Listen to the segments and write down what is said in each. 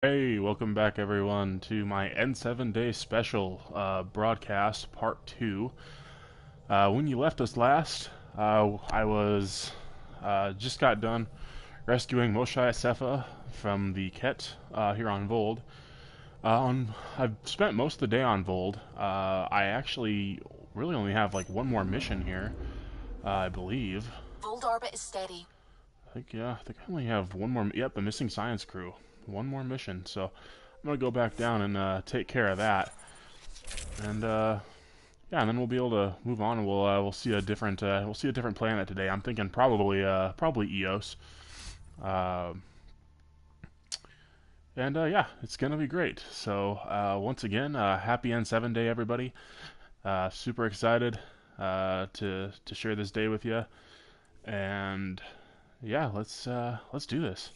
Hey, welcome back everyone to my N7 Day Special broadcast, part 2. When you left us last, I was just got done rescuing Moshe Sefa from the Ket here on Vold. I've spent most of the day on Vold. I actually really only have like one more mission here, I believe. Vold orbit is steady. I think I only have one more. Yep, the missing science crew. One more mission, so I'm gonna go back down and take care of that, and yeah, and then we'll be able to move on, and we'll see a different planet today. I'm thinking probably Eos, uh, and yeah, it's gonna be great. So once again, happy N7 Day, everybody. Super excited to share this day with you, and yeah, let's do this.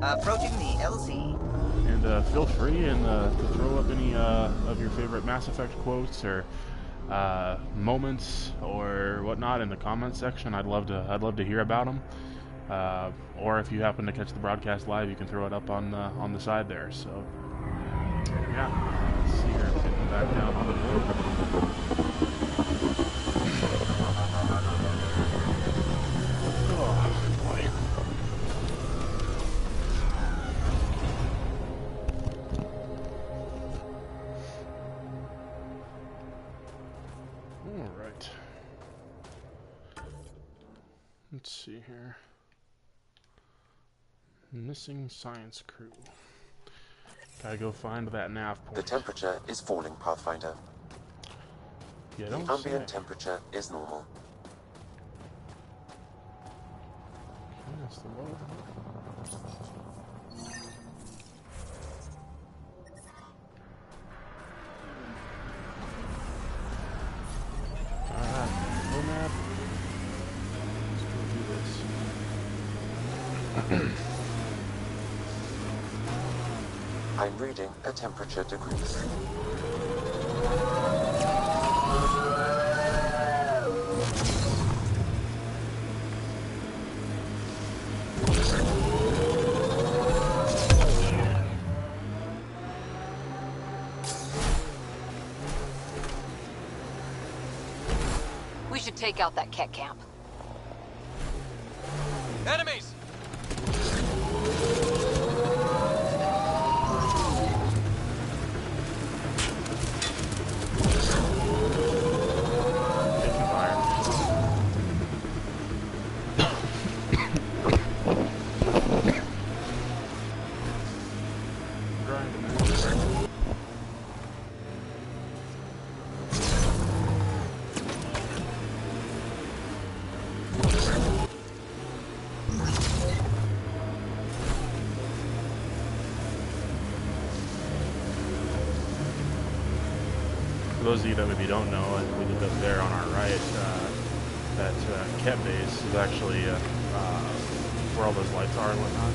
Approaching the LZ. And feel free to throw up any of your favorite Mass Effect quotes or moments or whatnot in the comments section. I'd love to hear about them. Or if you happen to catch the broadcast live, you can throw it up on the side there. So yeah, let's see here. Getting back down on the board. Oh boy. All right. Let's see here. Missing science crew. Gotta go find that nav point. The temperature is falling, Pathfinder. Yeah, The don't ambient say. temperature is normal. Okay, that's the low. Alright, low map. Let's go do this. I'm reading a temperature decrease. We should take out that cat camp. Enemies! Taking fire. Grinding it. For those of you that maybe don't know, we look up there on our right, that Ket base is actually where all those lights are and whatnot.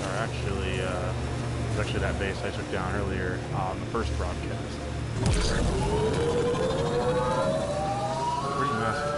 Are actually it's actually that base I took down earlier on the first broadcast. Pretty massive.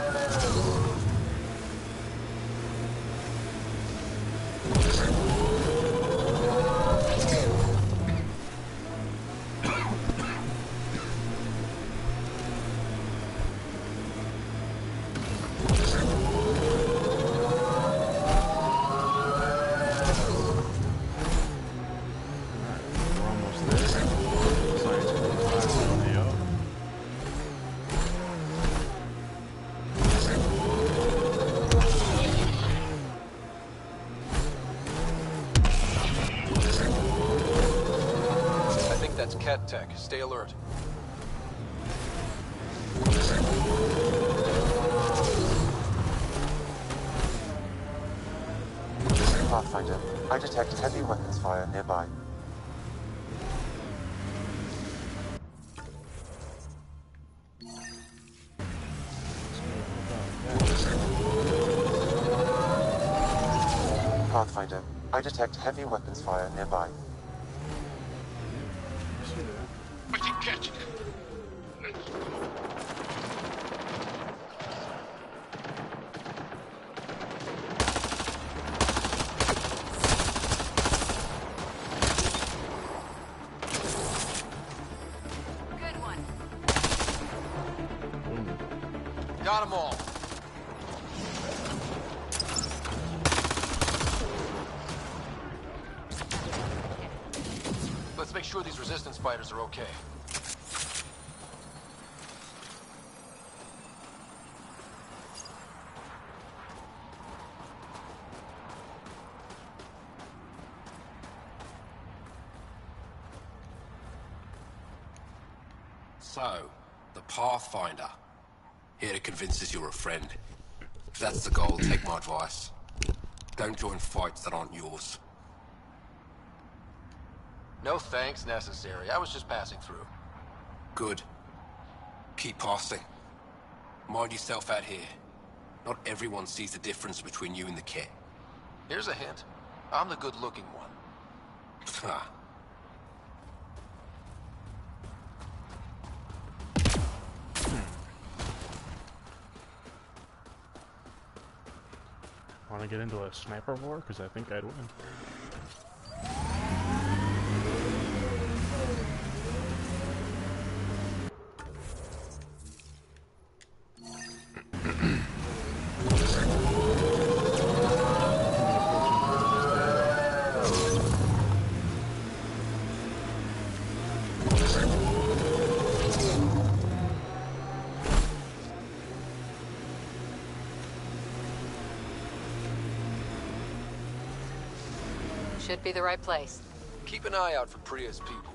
Alright, we're almost there. Science class video. I think that's cat tech. Stay alert. Pathfinder, I detect heavy weapons fire nearby. Pathfinder, I detect heavy weapons fire nearby. See that? I can catch it. Got them all. Let's make sure these resistance fighters are okay. So, the Pathfinder. Here to convince us you're a friend. If that's the goal, take my advice. Don't join fights that aren't yours. No thanks necessary. I was just passing through. Good. Keep passing. Mind yourself out here. Not everyone sees the difference between you and the kit. Here's a hint. I'm the good-looking one. Ha. Want to get into a sniper war? Because I think I'd win. Should be the right place. Keep an eye out for Priya's people.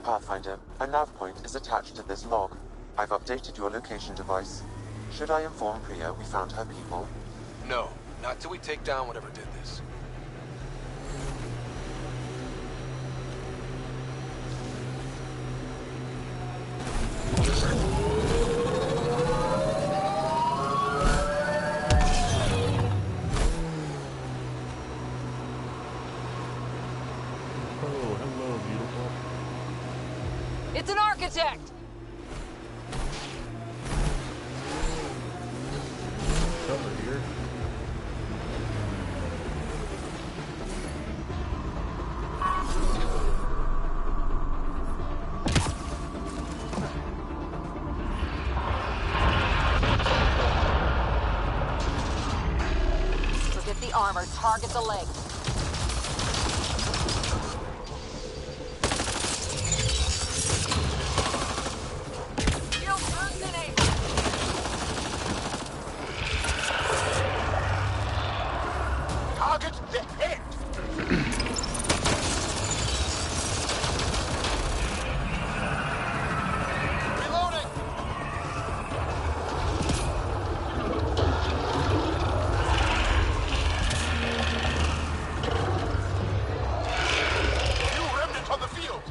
Pathfinder, a nav point is attached to this log. I've updated your location device. Should I inform Priya we found her people? No, not till we take down whatever did this. Oh, hello, beautiful. It's an architect! It's over here. Forget the armor, target the legs. Target the head! Reloading! New remnant on the field!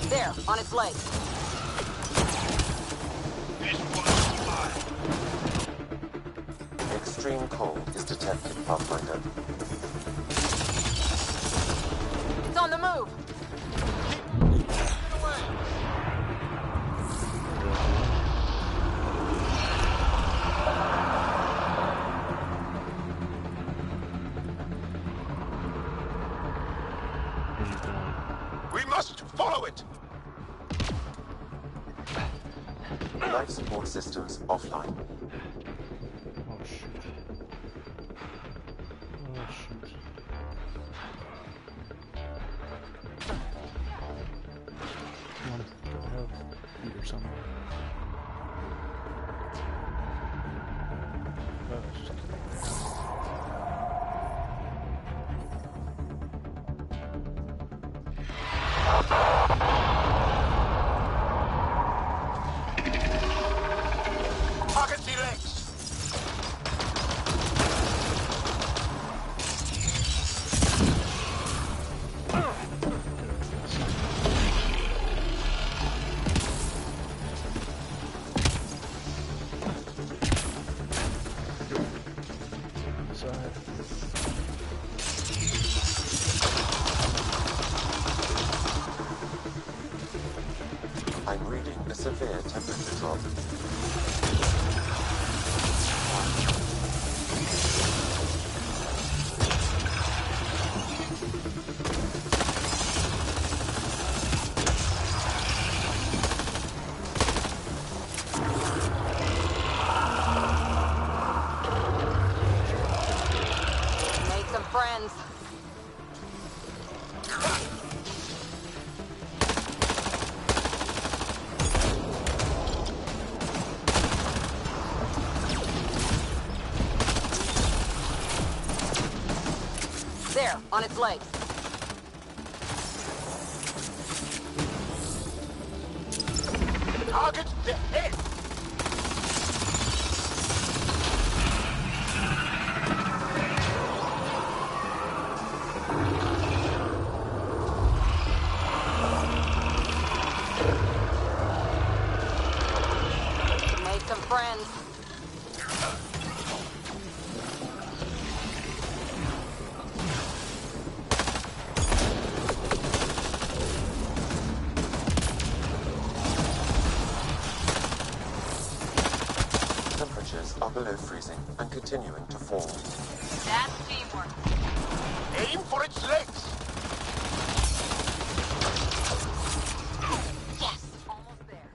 There, on its legs. Extreme cold is detected, Pathfinder. It's on the move. Get away! Where's he going? We must follow it! Life support systems offline. Oh shoot. Oh shoot. Come on, gotta have heater somewhere. It's just Target the legs! I'm reading a severe temperature drop. Made some friends. There, on its legs. Target the head! Made some friends. Temperatures are below freezing and continuing to fall. That's teamwork. Aim for its legs! Yes, almost there.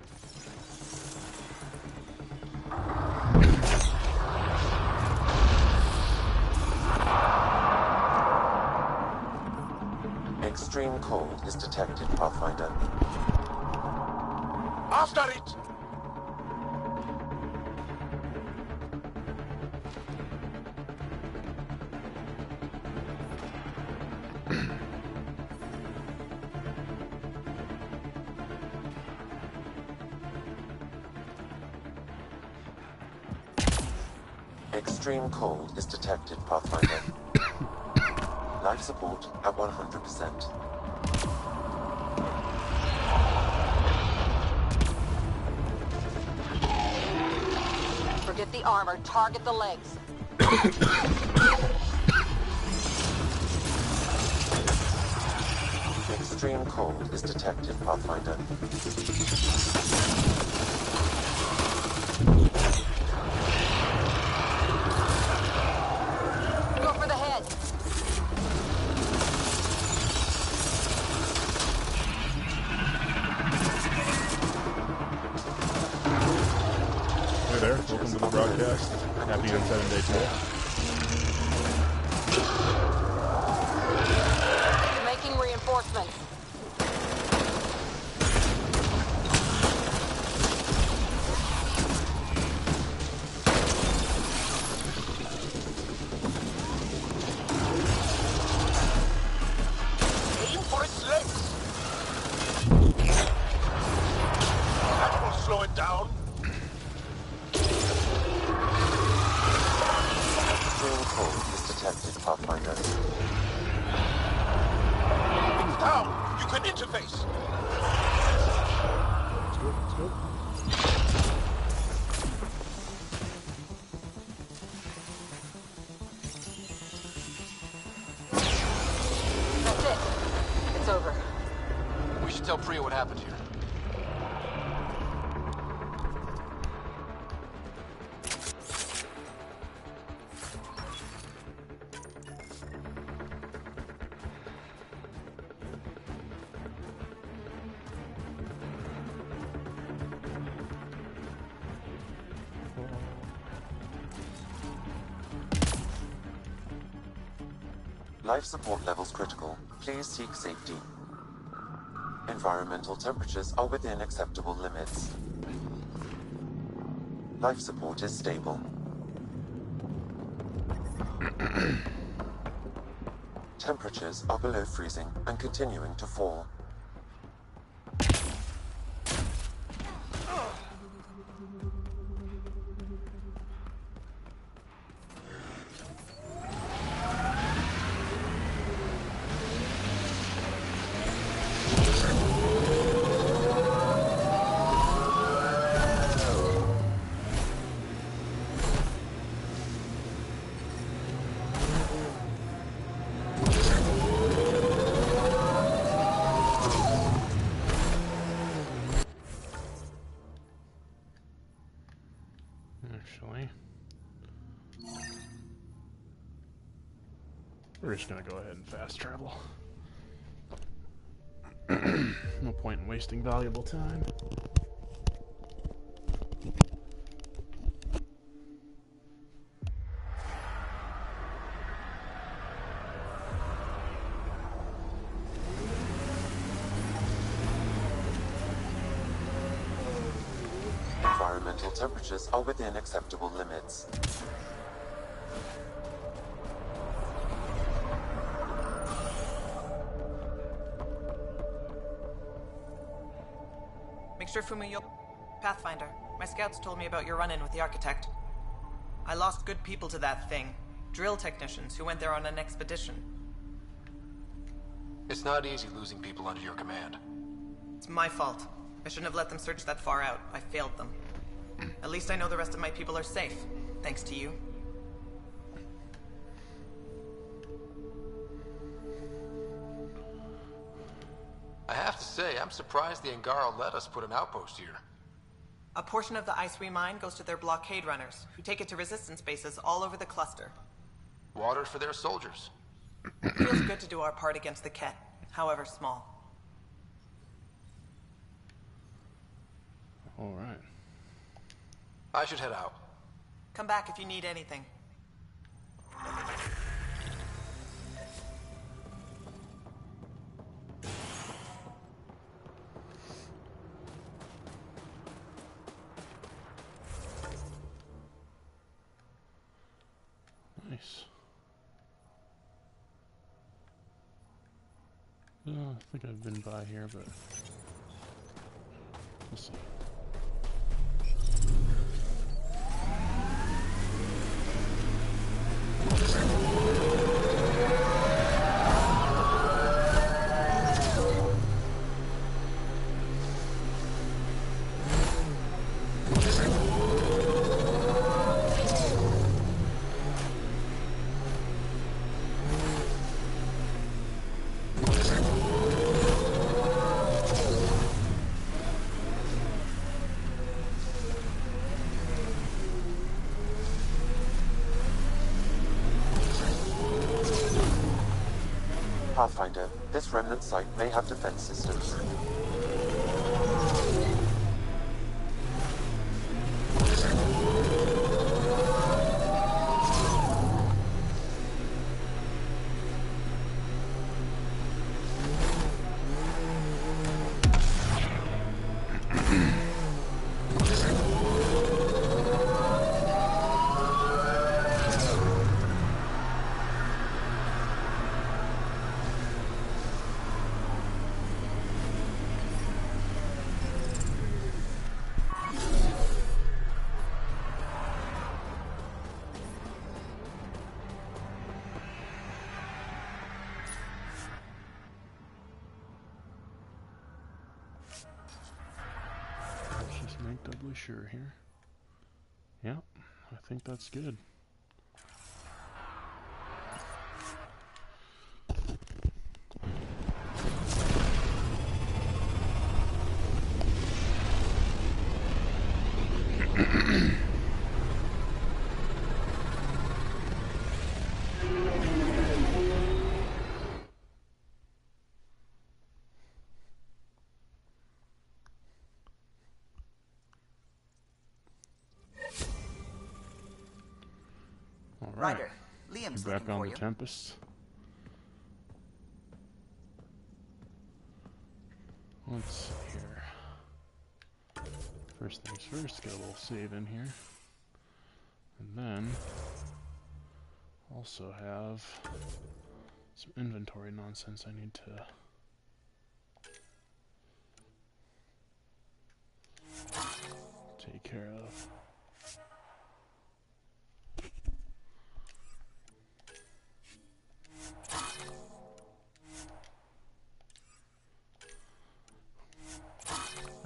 Extreme cold is detected, Pathfinder. After it! Extreme cold is detected, Pathfinder. Life support at 100%. Forget the armor, target the legs. Extreme cold is detected, Pathfinder. Go for the head. Hey there, welcome to the broadcast. Happy N7 Day today. Making reinforcements. Aim for its legs! That will slow it down. Extreme cold is detected, Pathfinder. It's down! You can interface! Let's go. That's it. It's over. We should tell Priya what happened here. Life support levels critical. Please seek safety. Environmental temperatures are within acceptable limits. Life support is stable. Temperatures are below freezing and continuing to fall. actually. We're just gonna go ahead and fast travel. No point in wasting valuable time. Environmental temperatures are within acceptable limits. Mixture Fumiyo, Pathfinder. My scouts told me about your run-in with the architect. I lost good people to that thing. Drill technicians who went there on an expedition. It's not easy losing people under your command. It's my fault. I shouldn't have let them search that far out. I failed them. At least I know the rest of my people are safe, thanks to you. I have to say, I'm surprised the Angara let us put an outpost here. A portion of the ice we mine goes to their blockade runners, who take it to resistance bases all over the cluster. Water for their soldiers. It feels good to do our part against the Ket, however small. Alright. I should head out. Come back if you need anything. Nice. I think I've been by here, but we'll see. Pathfinder, this remnant site may have defense systems. Let's just make doubly sure here. Yep, I think that's good. Alright, Ryder, Liam's back looking on for the you. Tempest. Let's see here. First things first, get a little save in here. And then also have some inventory nonsense I need to take care of.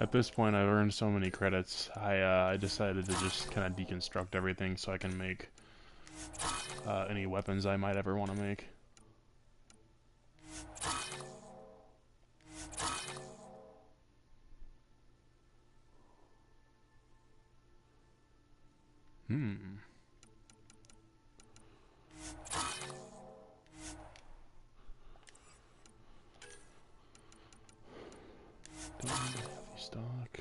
At this point, I've earned so many credits, I decided to just kind of deconstruct everything so I can make any weapons I might ever want to make. Hmm. Don't need a heavy stock.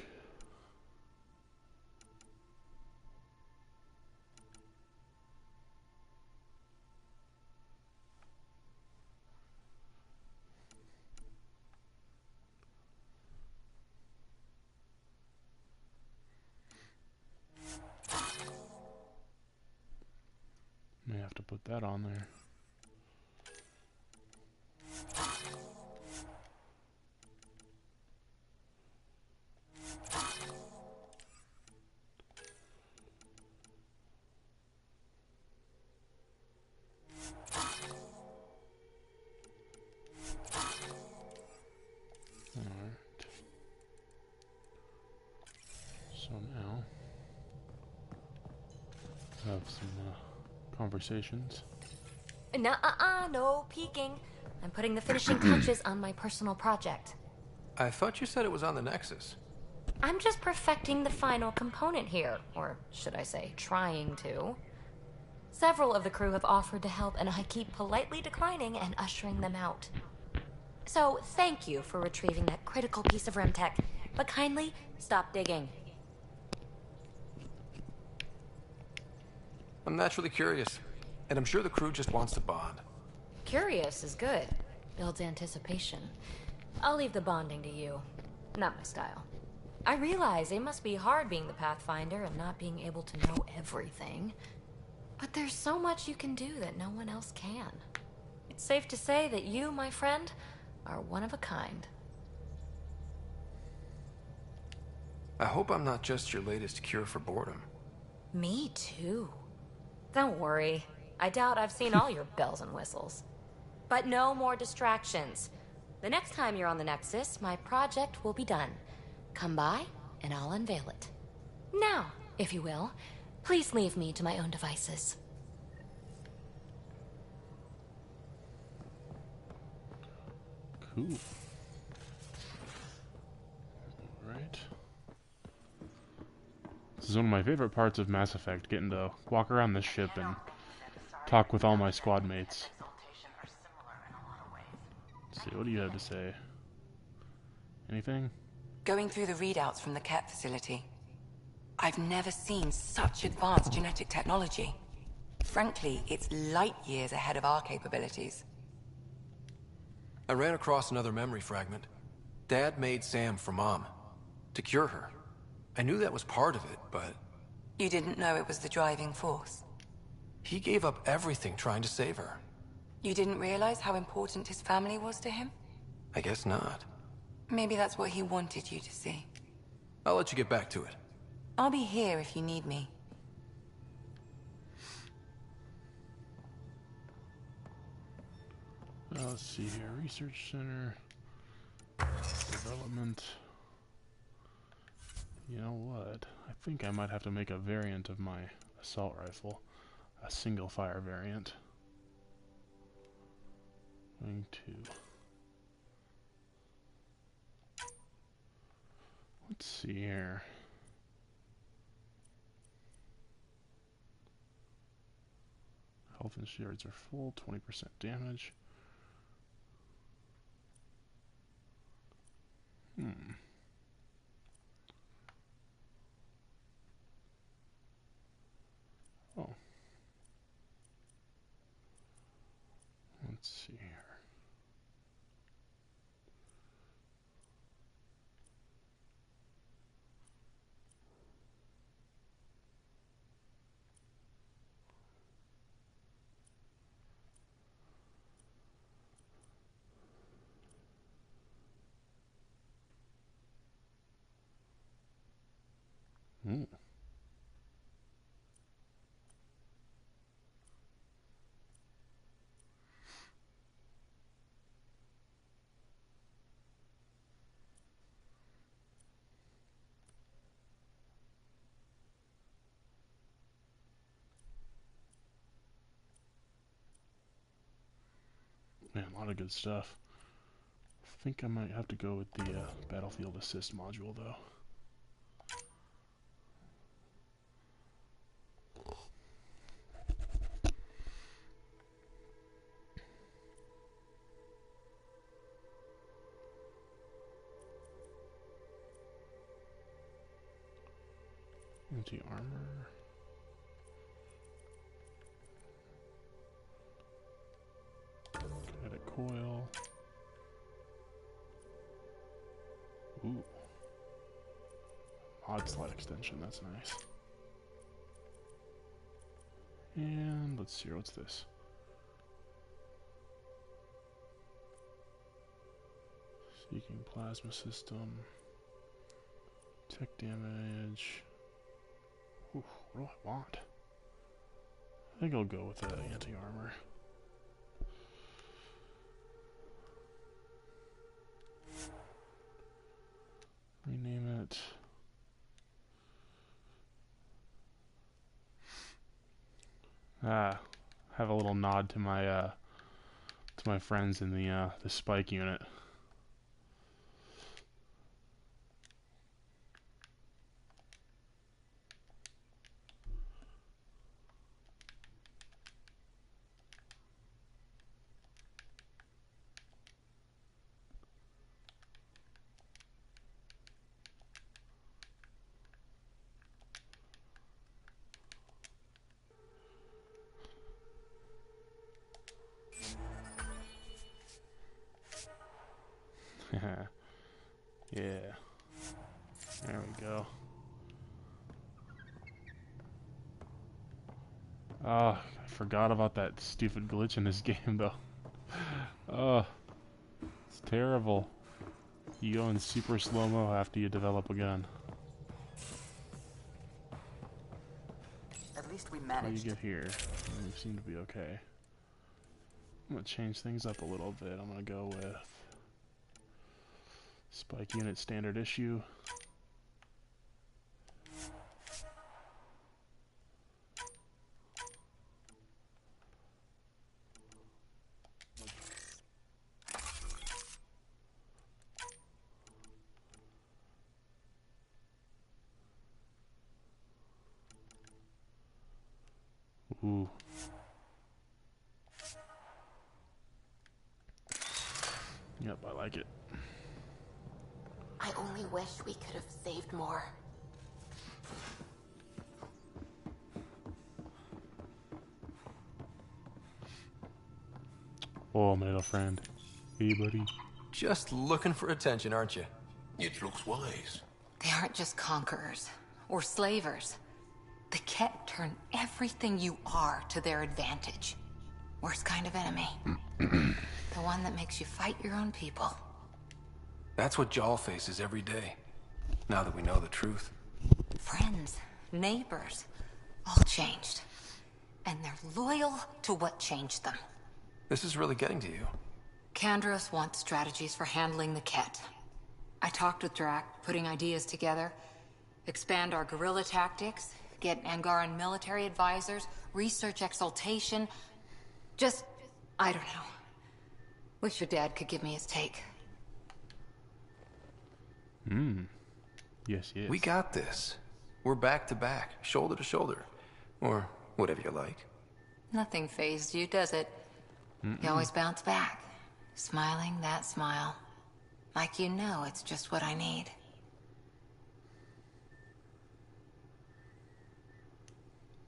May have to put that on there. Alright. So now, have some conversations. Nuh-uh, no peeking. I'm putting the finishing touches on my personal project. I thought you said it was on the Nexus. I'm just perfecting the final component here, or should I say, trying to. Several of the crew have offered to help, and I keep politely declining and ushering them out. So, thank you for retrieving that critical piece of Remtech, but kindly stop digging. I'm naturally curious, and I'm sure the crew just wants to bond. Curious is good. Builds anticipation. I'll leave the bonding to you. Not my style. I realize it must be hard being the Pathfinder and not being able to know everything. But there's so much you can do that no one else can. It's safe to say that you, my friend, are one of a kind. I hope I'm not just your latest cure for boredom. Me too. Don't worry. I doubt I've seen all your bells and whistles. But no more distractions. The next time you're on the Nexus, my project will be done. Come by, and I'll unveil it. Now, if you will, please leave me to my own devices. Cool. Alright. This is one of my favorite parts of Mass Effect, getting to walk around this ship and talk with all my squad mates. Let's see, what do you have to say? Anything? Going through the readouts from the Ket facility. I've never seen such advanced genetic technology. Frankly, it's light years ahead of our capabilities. I ran across another memory fragment. Dad made Sam for Mom. To cure her. I knew that was part of it, but... You didn't know it was the driving force? he gave up everything trying to save her. You didn't realize how important his family was to him? I guess not. Maybe that's what he wanted you to see. I'll let you get back to it. I'll be here if you need me. Let's see here. Research Center. Development. You know what? I think I might have to make a variant of my assault rifle. A single fire variant. Going to... Let's see here. Health and shields are full, 20% damage. Oh. Let's see here. Ooh. Man, a lot of good stuff. I think I might have to go with the Battlefield Assist module, though. Anti-armor. Kinetic coil. Ooh. Mod slot extension, that's nice. And let's see, what's this? Seeking plasma system. Tech damage. Ooh, what do I want? I think I'll go with the anti-armor. Rename it. Have a little nod to my friends in the spike unit. Yeah. There we go. Oh, I forgot about that stupid glitch in this game, though. Oh, it's terrible. You go in super slow-mo after you develop a gun. At least we How do you managed. get here? You seem to be okay. I'm gonna change things up a little bit. I'm gonna go with spike unit standard issue. Ooh. Yep, I like it. I only wish we could have saved more. Oh, my little friend. Hey, buddy. Just looking for attention, aren't you? It looks wise. They aren't just conquerors or slavers. The Ket turn everything you are to their advantage. Worst kind of enemy. The one that makes you fight your own people. That's what Jaal faces every day. Now that we know the truth. Friends, neighbors, all changed. And they're loyal to what changed them. This is really getting to you. Kandros wants strategies for handling the Ket. I talked with Drac, putting ideas together. Expand our guerrilla tactics, get Angaran military advisors, research exaltation. Just, I don't know. Wish your dad could give me his take. Yes, yes. We got this. We're back to back, shoulder to shoulder. Or whatever you like. Nothing fazed you, does it? You always bounce back, smiling that smile. Like you know it's just what I need.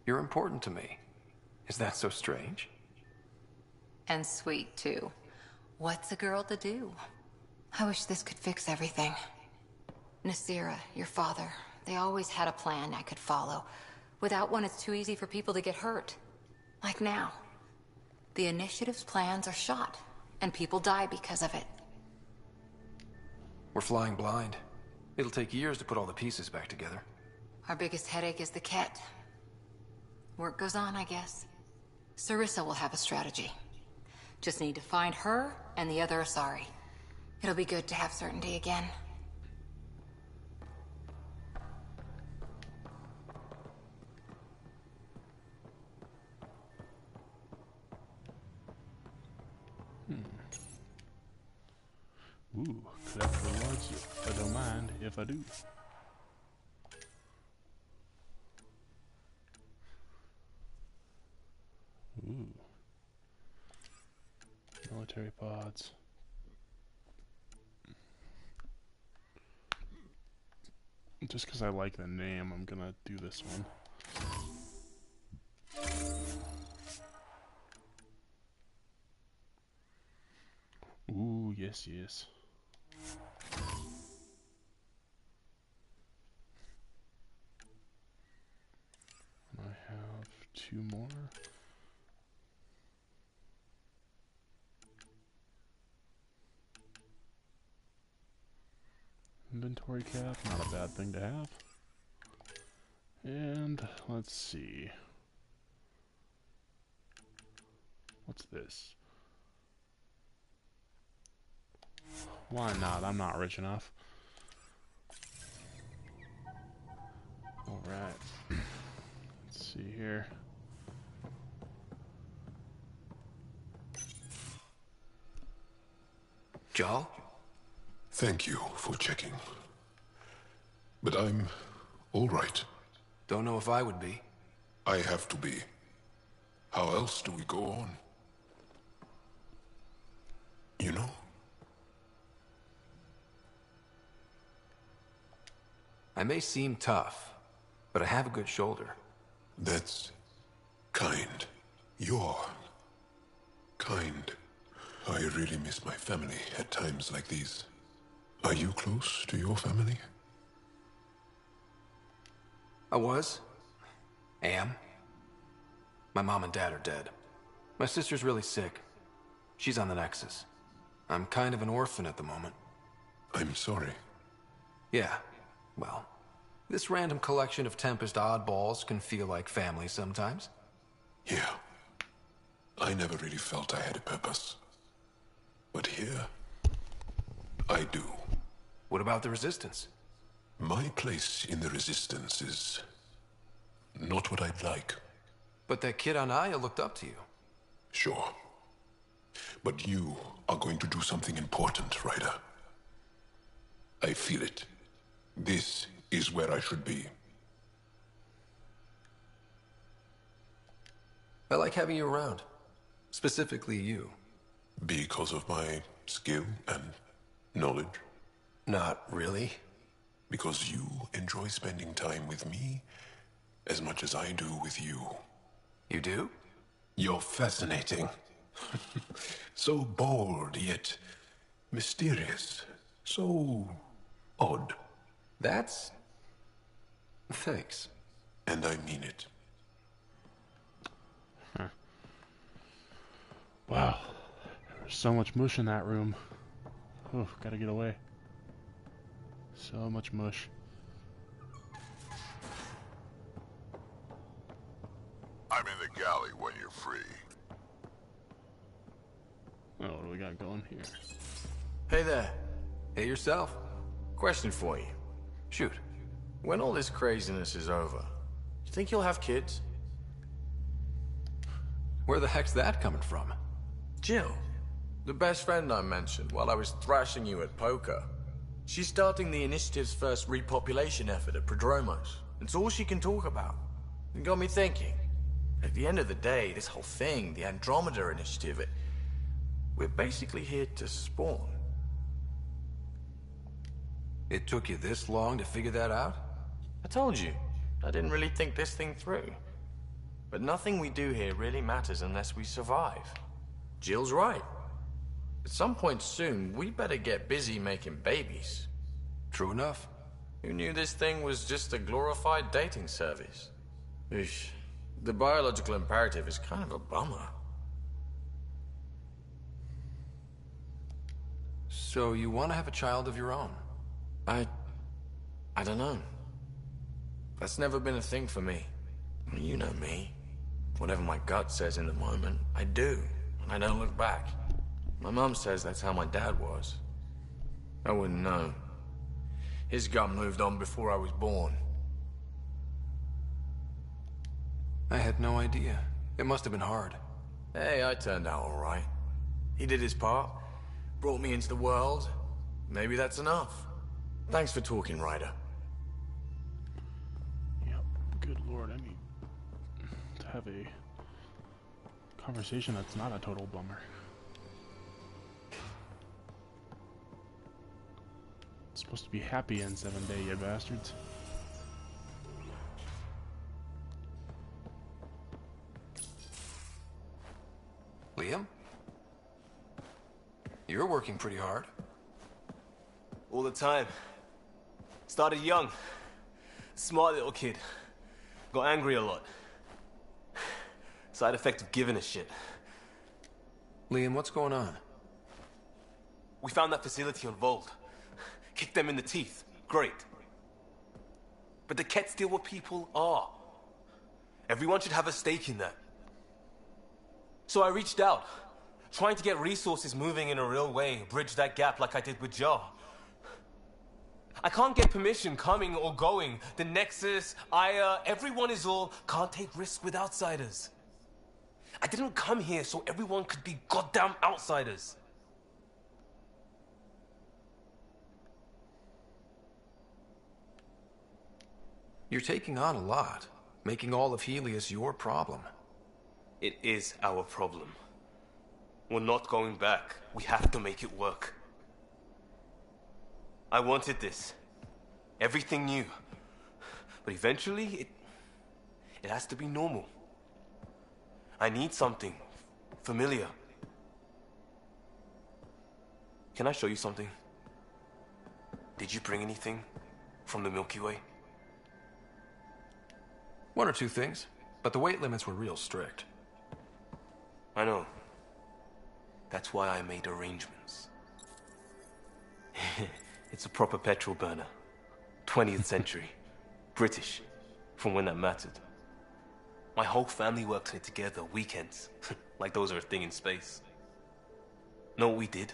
You're important to me. Is that so strange? And sweet, too. What's a girl to do? I wish this could fix everything. Nasira, your father, they always had a plan I could follow. Without one, it's too easy for people to get hurt. Like now. The Initiative's plans are shot, and people die because of it. We're flying blind. It'll take years to put all the pieces back together. Our biggest headache is the Ket. Work goes on, I guess. Sarissa will have a strategy. Just need to find her and the other Asari. It'll be good to have certainty again. Ooh, collect rewards. I don't mind if I do. Ooh. Military pods. Just because I like the name, I'm gonna do this one. Ooh, yes, yes. I have 2 more. Inventory cap, not a bad thing to have. And let's see. What's this? Why not? I'm not rich enough. Alright. Let's see here. Jarl? Thank you for checking. But I'm all right. Don't know if I would be. I have to be. How else do we go on? You know? I may seem tough, but I have a good shoulder. That's kind. You're kind. I really miss my family at times like these. Are you close to your family? I was. Am. My mom and dad are dead. My sister's really sick. She's on the Nexus. I'm kind of an orphan at the moment. I'm sorry. Yeah, well, this random collection of Tempest oddballs can feel like family sometimes. Yeah. I never really felt I had a purpose. But here, I do. What about the Resistance? My place in the Resistance is not what I'd like. But that kid on Aya looked up to you. Sure. But you are going to do something important, Ryder. I feel it. This is where I should be. I like having you around. Specifically you. Because of my skill and knowledge? Not really. Because you enjoy spending time with me as much as I do with you. You do? You're fascinating. So bold, yet mysterious. So odd. That's... Thanks. And I mean it. Wow. There's so much mush in that room. Oh, gotta get away. So much mush. I'm in the galley when you're free. Oh, what do we got going here? Hey there. Hey yourself. Question for you. Shoot. When all this craziness is over, you think you'll have kids? Where the heck's that coming from? Jill, the best friend I mentioned while I was thrashing you at poker. She's starting the Initiative's first repopulation effort at Prodromos. It's all she can talk about. It got me thinking. At the end of the day, this whole thing, the Andromeda Initiative, we're basically here to spawn. It took you this long to figure that out? I told you, I didn't really think this thing through. But nothing we do here really matters unless we survive. Jill's right. At some point soon, we better get busy making babies. True enough. Who knew this thing was just a glorified dating service? Eesh. The biological imperative is kind of a bummer. So you want to have a child of your own? I don't know. That's never been a thing for me. You know me. Whatever my gut says in the moment, I do. And I don't look back. My mom says that's how my dad was. I wouldn't know. His gut moved on before I was born. I had no idea. It must have been hard. Hey, I turned out all right. He did his part. Brought me into the world. Maybe that's enough. Thanks for talking, Ryder. Yep. Good lord, I need to have a conversation that's not a total bummer. It's supposed to be happy in 7 day, you bastards. working pretty hard. All the time. Started young. Smart little kid. Got angry a lot. Side effect of giving a shit. Liam, what's going on? We found that facility on Vold. Kicked them in the teeth. Great. But they can't steal what people are. Everyone should have a stake in that. So I reached out, trying to get resources moving in a real way, bridge that gap like I did with Jar. I can't get permission coming or going. The Nexus, Aya, everyone is all can't take risks with outsiders. I didn't come here so everyone could be goddamn outsiders. You're taking on a lot, making all of Helios your problem. It is our problem. We're not going back. We have to make it work. I wanted this. Everything new. But eventually, it has to be normal. I need something familiar. Can I show you something? Did you bring anything from the Milky Way? One or two things, but the weight limits were real strict. I know. That's why I made arrangements. It's a proper petrol burner. 20th century. British. From when that mattered. My whole family worked on it together, weekends. Like those are a thing in space. Know what we did?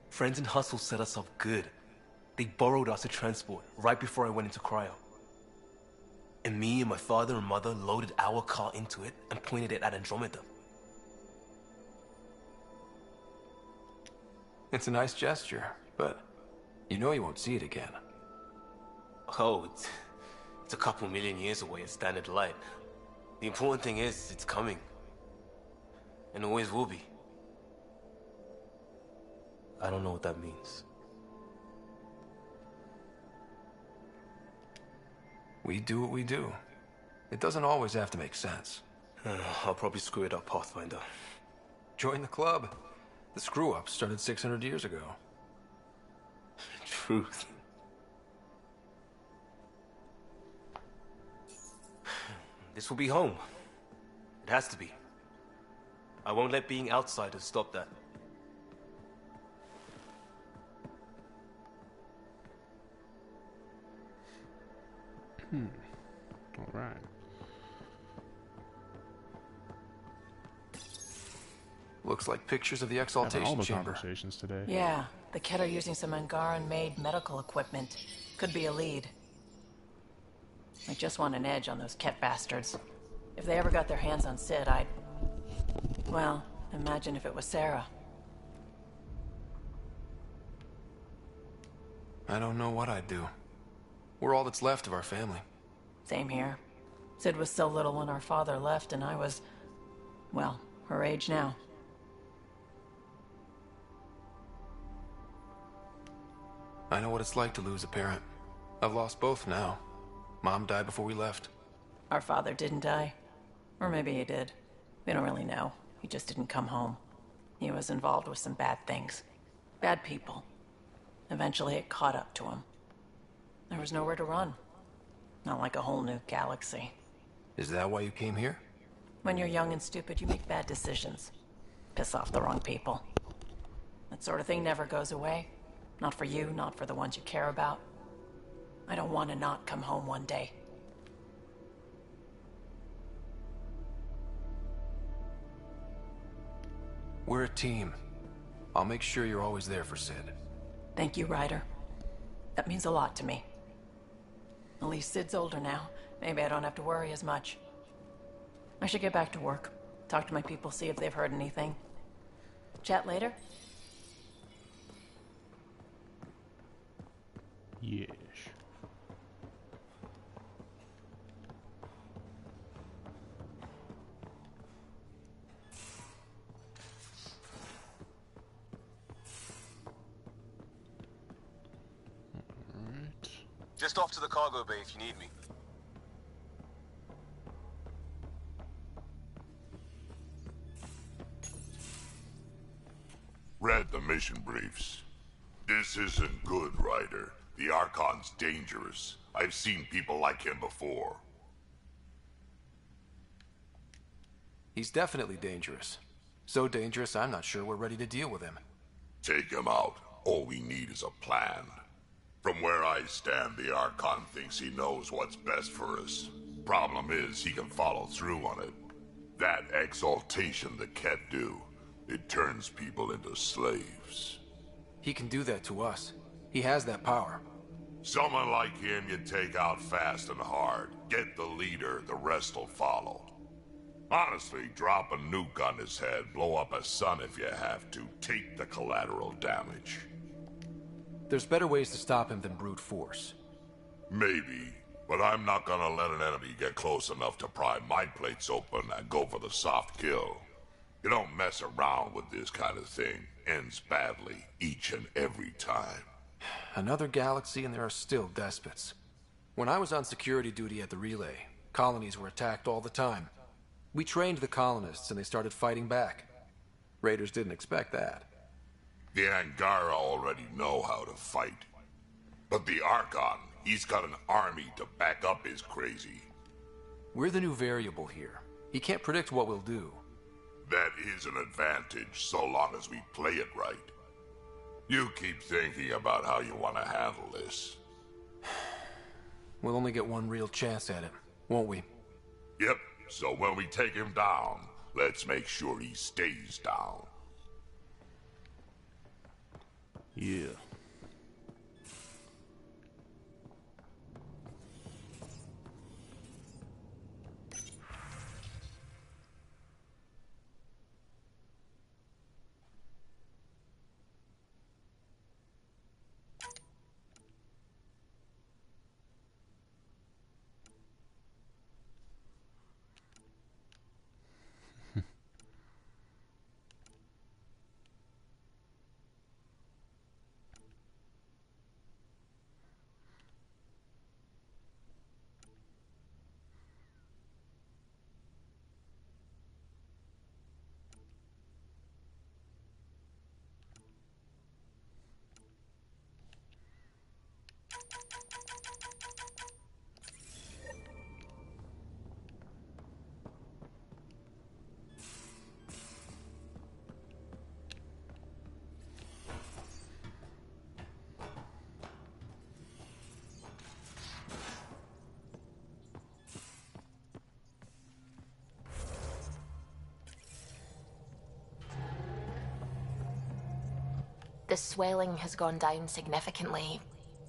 Friends in Hustle set us up good. They borrowed us to transport right before I went into cryo. And me and my father and mother loaded our car into it and pointed it at Andromeda. It's a nice gesture, but you know you won't see it again. Oh, it's a couple million years away at standard light. The important thing is, it's coming. And always will be. I don't know what that means. We do what we do. It doesn't always have to make sense. I'll probably screw it up, Pathfinder. Join the club. The screw-up started 600 years ago. Truth. This will be home. It has to be. I won't let being outsiders stop that. All right. Looks like pictures of the Having all exaltation the chamber. conversations today. Yeah, the Kett are using some Angaran-made medical equipment. Could be a lead. I just want an edge on those Kett bastards. If they ever got their hands on Sid, I'd... Well, imagine if it was Sarah. I don't know what I'd do. We're all that's left of our family. Same here. Sid was so little when our father left, and I was... well, her age now. I know what it's like to lose a parent. I've lost both now. Mom died before we left. Our father didn't die. Or maybe he did. We don't really know. He just didn't come home. He was involved with some bad things. Bad people. Eventually it caught up to him. There was nowhere to run. Not like a whole new galaxy. Is that why you came here? When you're young and stupid, you make bad decisions. Piss off the wrong people. That sort of thing never goes away. Not for you, not for the ones you care about. I don't want to not come home one day. We're a team. I'll make sure you're always there for Sid. Thank you, Ryder. That means a lot to me. At least Sid's older now. Maybe I don't have to worry as much. I should get back to work. Talk to my people, see if they've heard anything. Chat later? Yes. Alright. Just off to the cargo bay if you need me. Red, the mission mission briefs. This isn't good, Ryder. The Archon's dangerous. I've seen people like him before. He's definitely dangerous. So dangerous, I'm not sure we're ready to deal with him. Take him out. All we need is a plan. From where I stand, the Archon thinks he knows what's best for us. Problem is, he can follow through on it. That exaltation the Ket do, it turns people into slaves. He can do that to us. He has that power. Someone like him you take out fast and hard. Get the leader, the rest will follow. Honestly, drop a nuke on his head, blow up a sun if you have to. Take the collateral damage. There's better ways to stop him than brute force. Maybe, but I'm not gonna let an enemy get close enough to pry my plates open and go for the soft kill. You don't mess around with this kind of thing. Ends badly, each and every time. Another galaxy and there are still despots. When I was on security duty at the relay, colonies were attacked all the time. We trained the colonists and they started fighting back. Raiders didn't expect that. The Angara already know how to fight. But the Archon, he's got an army to back up his crazy. We're the new variable here. He can't predict what we'll do. That is an advantage, so long as we play it right. You keep thinking about how you want to handle this. We'll only get one real chance at it, won't we? Yep, so when we take him down, let's make sure he stays down. Yeah. The swelling has gone down significantly,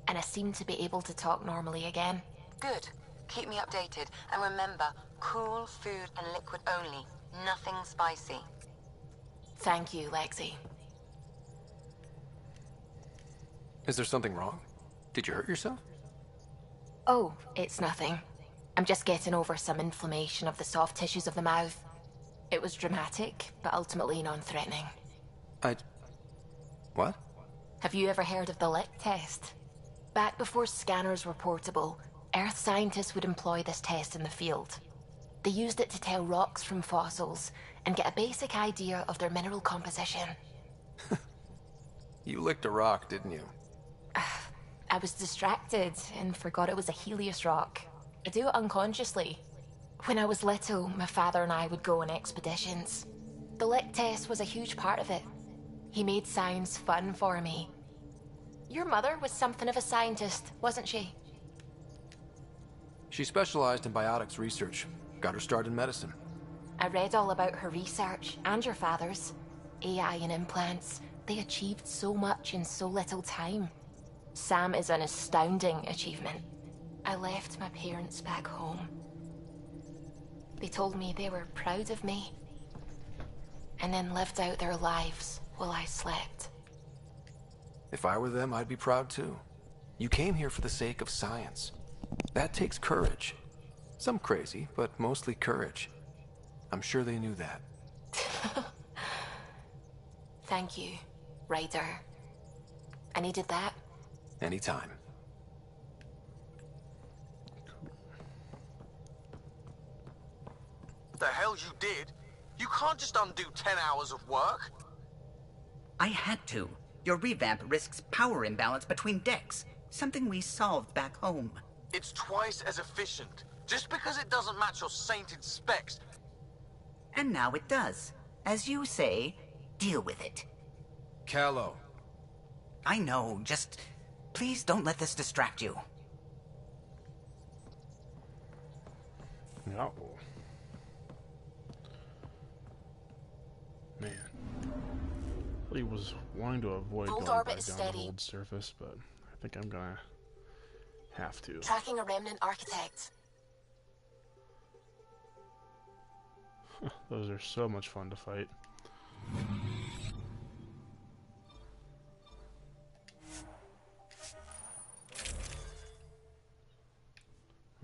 and I seem to be able to talk normally again. Good. Keep me updated. And remember, cool food and liquid only. Nothing spicy. Thank you, Lexi. Is there something wrong? Did you hurt yourself? Oh, it's nothing. I'm just getting over some inflammation of the soft tissues of the mouth. It was dramatic, but ultimately non-threatening. What? Have you ever heard of the lick test? Back before scanners were portable, Earth scientists would employ this test in the field. They used it to tell rocks from fossils and get a basic idea of their mineral composition. You licked a rock, didn't you? I was distracted and forgot it was a Helios rock. I do it unconsciously. When I was little, my father and I would go on expeditions. The lick test was a huge part of it. He made science fun for me. Your mother was something of a scientist, wasn't she? She specialized in biotics research. Got her start in medicine. I read all about her research, and your father's. AI and implants. They achieved so much in so little time. Sam is an astounding achievement. I left my parents back home. They told me they were proud of me, and then lived out their lives while I slept. If I were them, I'd be proud too. You came here for the sake of science. That takes courage. Some crazy, but mostly courage. I'm sure they knew that. Thank you, Ryder. I needed that. Anytime. The hell you did? You can't just undo 10 hours of work. I had to. Your revamp risks power imbalance between decks, something we solved back home. It's twice as efficient. Just because it doesn't match your sainted specs. And now it does. As you say, deal with it. Callow. I know, just... please don't let this distract you. No. Man. He was wanting to avoid Old going orbit back is down steady. the old surface, but I think I'm gonna have to. Tracking a remnant architect. Those are so much fun to fight.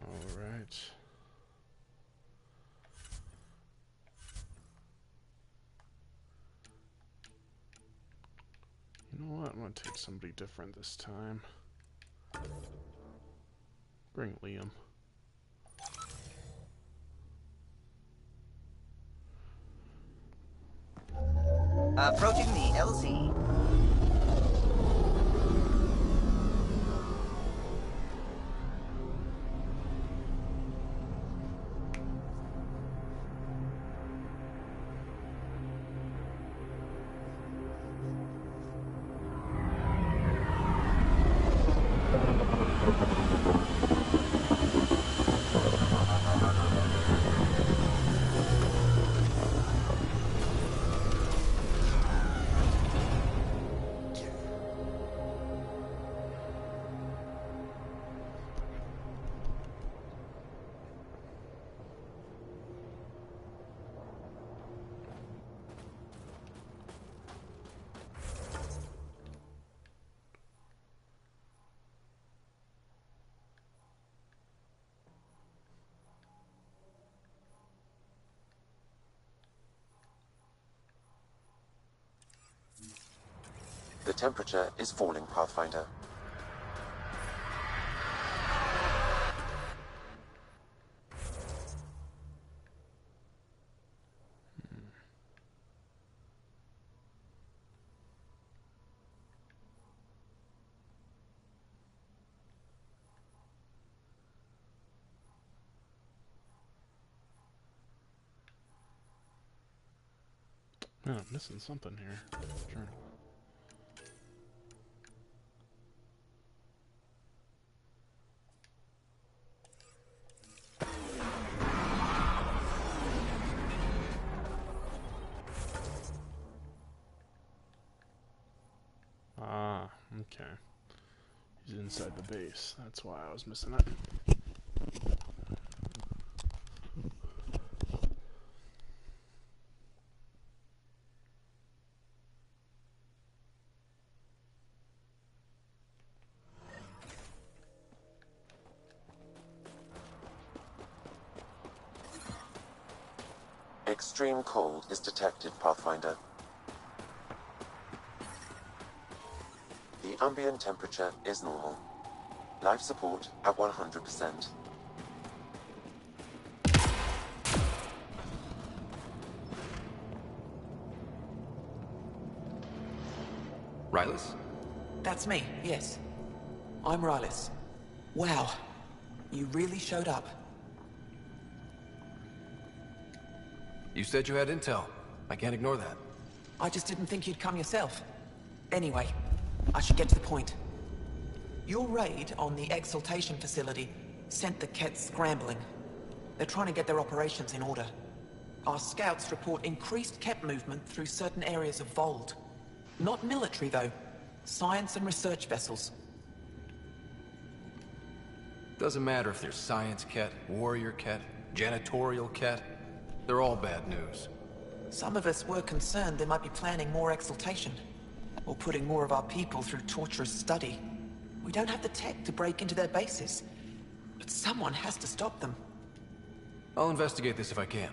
Alright. You know what? I'm gonna take somebody different this time. Bring Liam. Approaching the LZ. The temperature is falling, Pathfinder. Man, I'm missing something here. Journal. Ah, okay. He's inside the base. That's why I was missing it. Extreme cold is detected, Pathfinder. The ambient temperature is normal. Life support at 100%. Rylas? That's me, yes. I'm Rylas. Wow, you really showed up. You said you had intel. I can't ignore that. I just didn't think you'd come yourself. Anyway, I should get to the point. Your raid on the Exaltation facility sent the Kets scrambling. They're trying to get their operations in order. Our scouts report increased Ket movement through certain areas of Vold. Not military, though. Science and research vessels. Doesn't matter if they're science Ket, warrior Ket, janitorial Ket. They're all bad news. Some of us were concerned they might be planning more Exaltation, or putting more of our people through torturous study. We don't have the tech to break into their bases, but someone has to stop them. I'll investigate this if I can.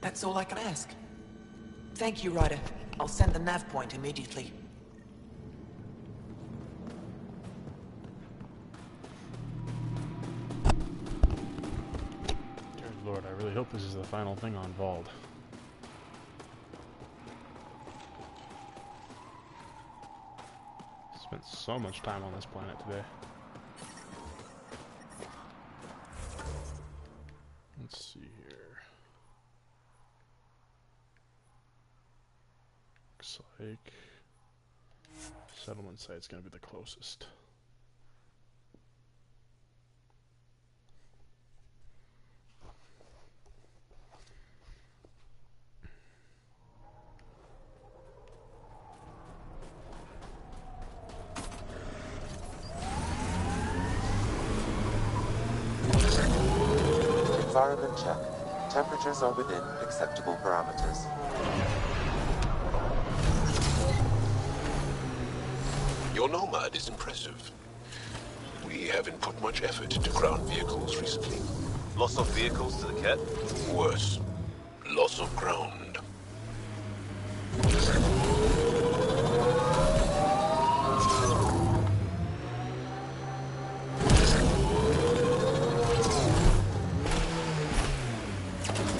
That's all I can ask. Thank you, Ryder. I'll send the nav point immediately. Dear Lord, I really hope this is the final thing on Vald. Spent so much time on this planet today. Let's see here. Looks like settlement site's gonna be the closest. Environment check. Temperatures are within acceptable parameters. Your Nomad is impressive. We haven't put much effort into ground vehicles recently. Loss of vehicles to the Ket? Worse, loss of ground.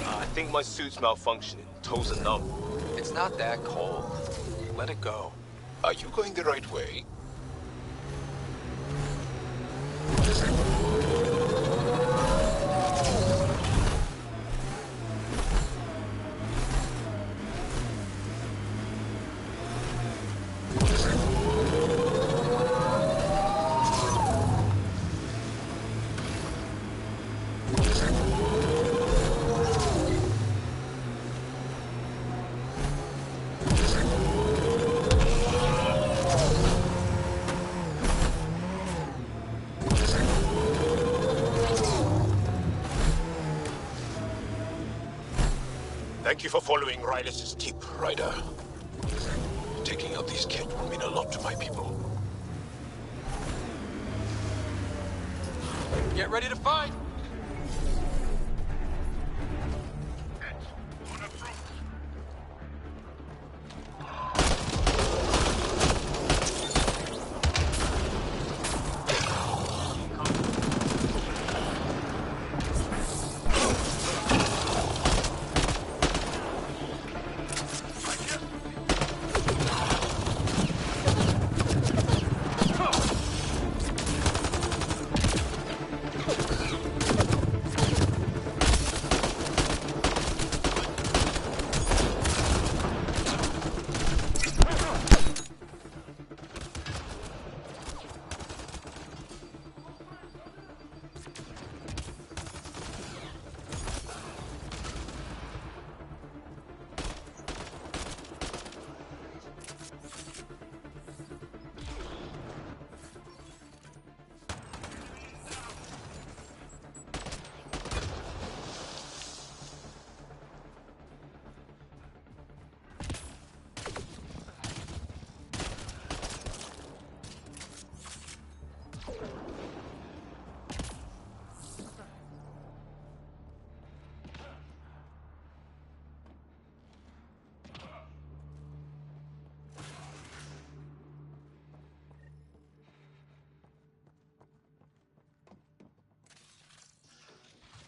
I think my suit's malfunctioning. Toes are numb. It's not that cold. Let it go. Are you going the right way? Thank you for following Rylus' tip, Ryder. Taking out these Ket will mean a lot to my people. Get ready to fight!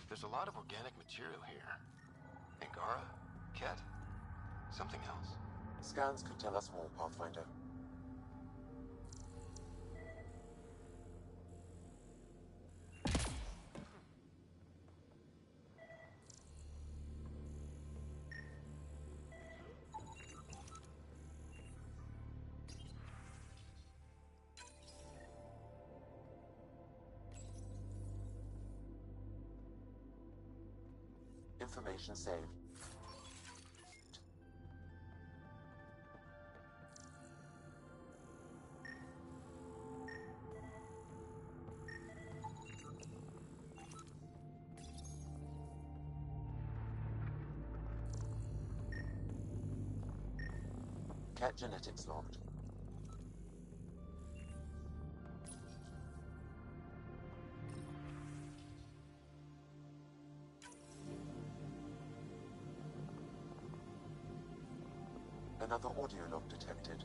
There's a lot of organic material here. Angara? Ket? Something else. Scans could tell us more, Pathfinder. Information saved. Cat genetics logged. Another audio log detected.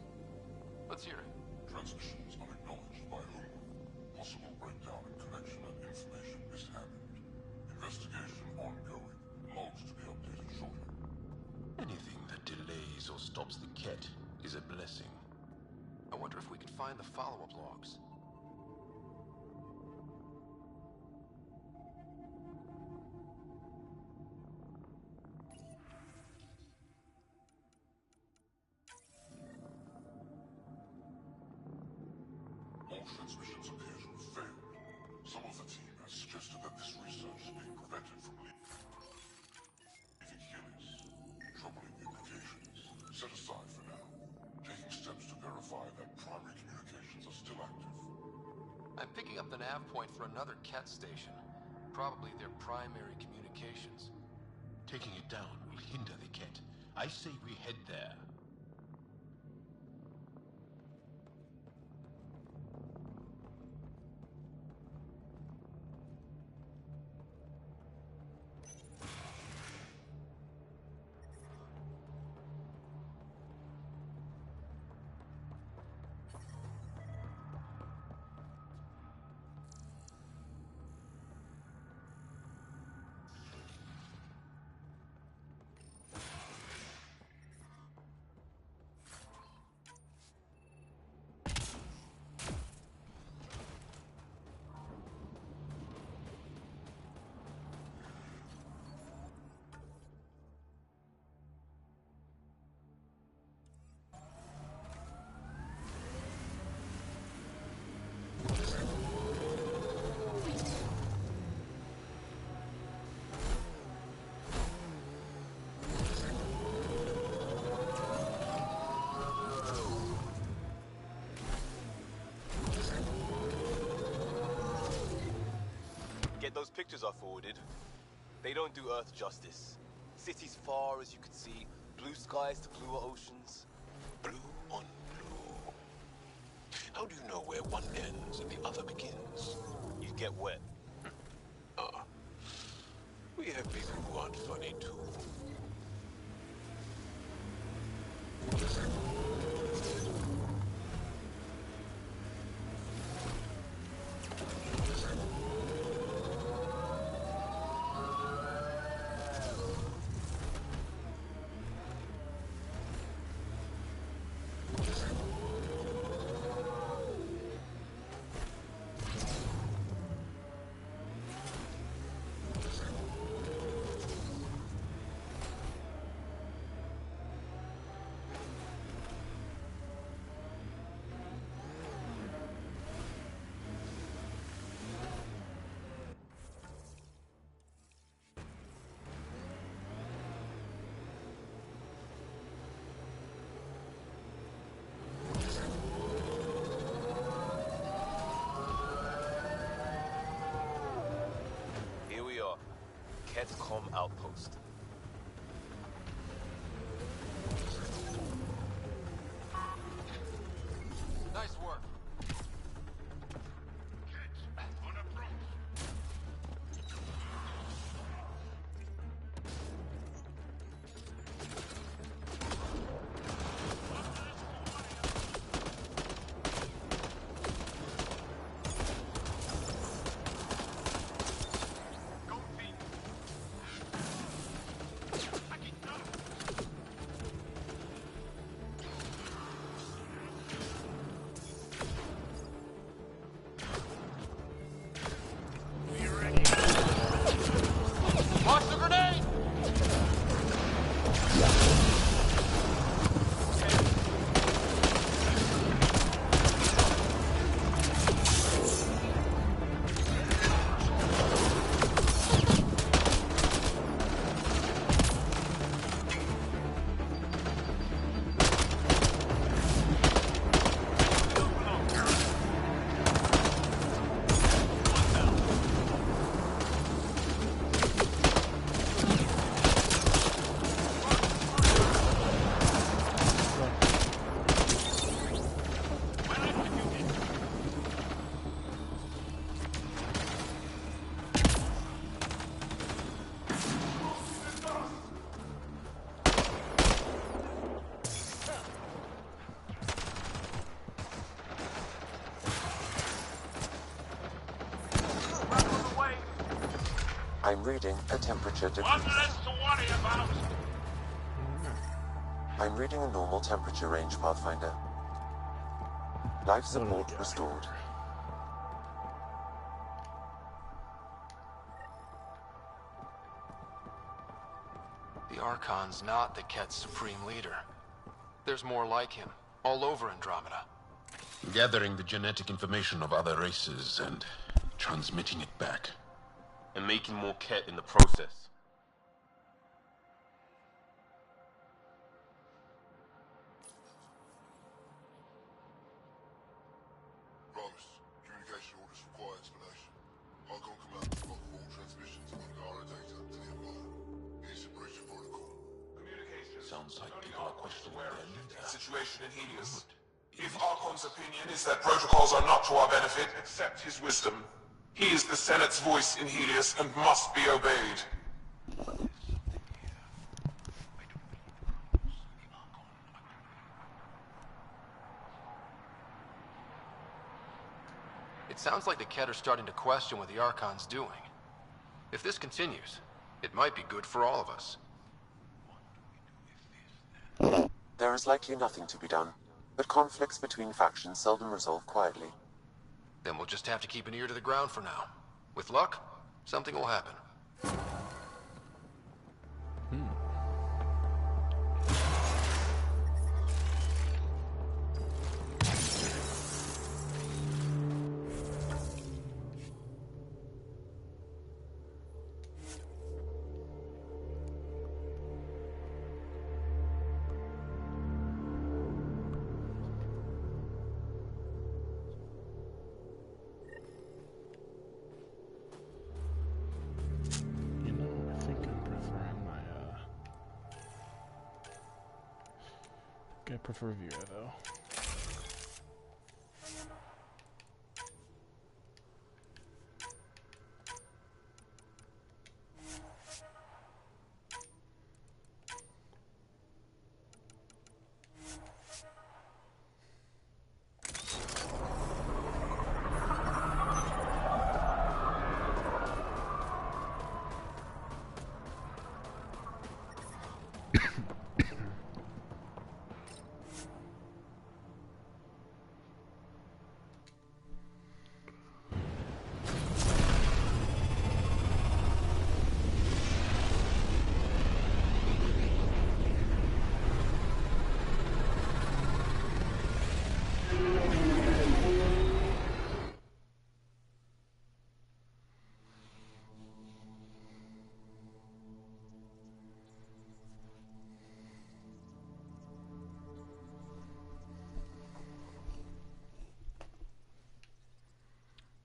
Let's hear it. Transmissions unacknowledged by whom? Possible breakdown in connection and information mishandled. Investigation ongoing. Logs to be updated shortly. Anything that delays or stops the Ket is a blessing. I wonder if we could find the follow-up logs. All transmissions appear to have failed. Some of the team has suggested that this research is being prevented from leaving Helios. Troubling implications. Set aside for now. Taking steps to verify that primary communications are still active. I'm picking up the nav point for another Ket station. Probably their primary communications. Taking it down will hinder the Ket. I say we head there. Get those pictures I forwarded. They don't do Earth justice. Cities far as you can see, blue skies to bluer oceans. Blue on blue. How do you know where one ends and the other begins? You get wet. Ah. We have people who aren't funny too. Ketcom outpost. Nice work. On approach. Launch the grenade! I'm reading a temperature decrease. One less to worry about. I'm reading a normal temperature range, Pathfinder. Life support restored. The Archon's not the Ket's supreme leader. There's more like him, all over Andromeda. Gathering the genetic information of other races and transmitting it back. And making more Ket in the process. Promise. Communication orders require explanation. Archon Command has blocked all transmissions of Angara data to the Empire. It's a breach of protocol. Sounds like people are questioning The situation in Helios. If Archon's opinion is that protocols are not to our benefit, accept his wisdom. He is the Senate's voice in Helios and must be obeyed. It sounds like the Ket are starting to question what the Archon's doing. If this continues, it might be good for all of us. There is likely nothing to be done, but conflicts between factions seldom resolve quietly. Then we'll just have to keep an ear to the ground for now. With luck, something will happen. I prefer Vera though.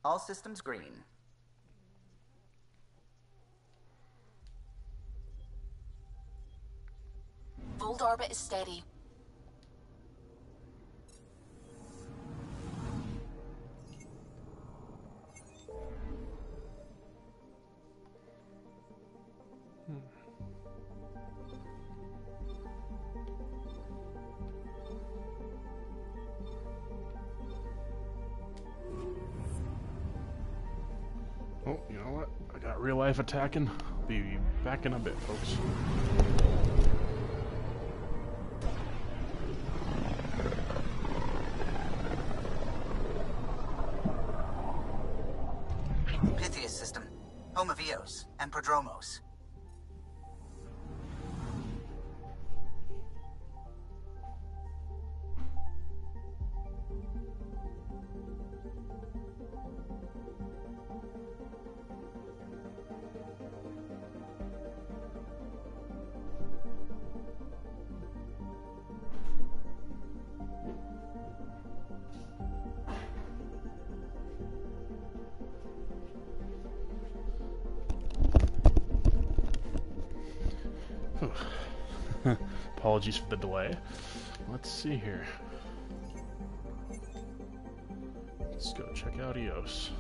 All systems green. Fold orbit is steady. Oh, you know what? I got real life attacking. I'll be back in a bit, folks. Pythias system. Home of Eos and Prodromos. Apologies for the delay. Let's see here. Let's go check out Eos.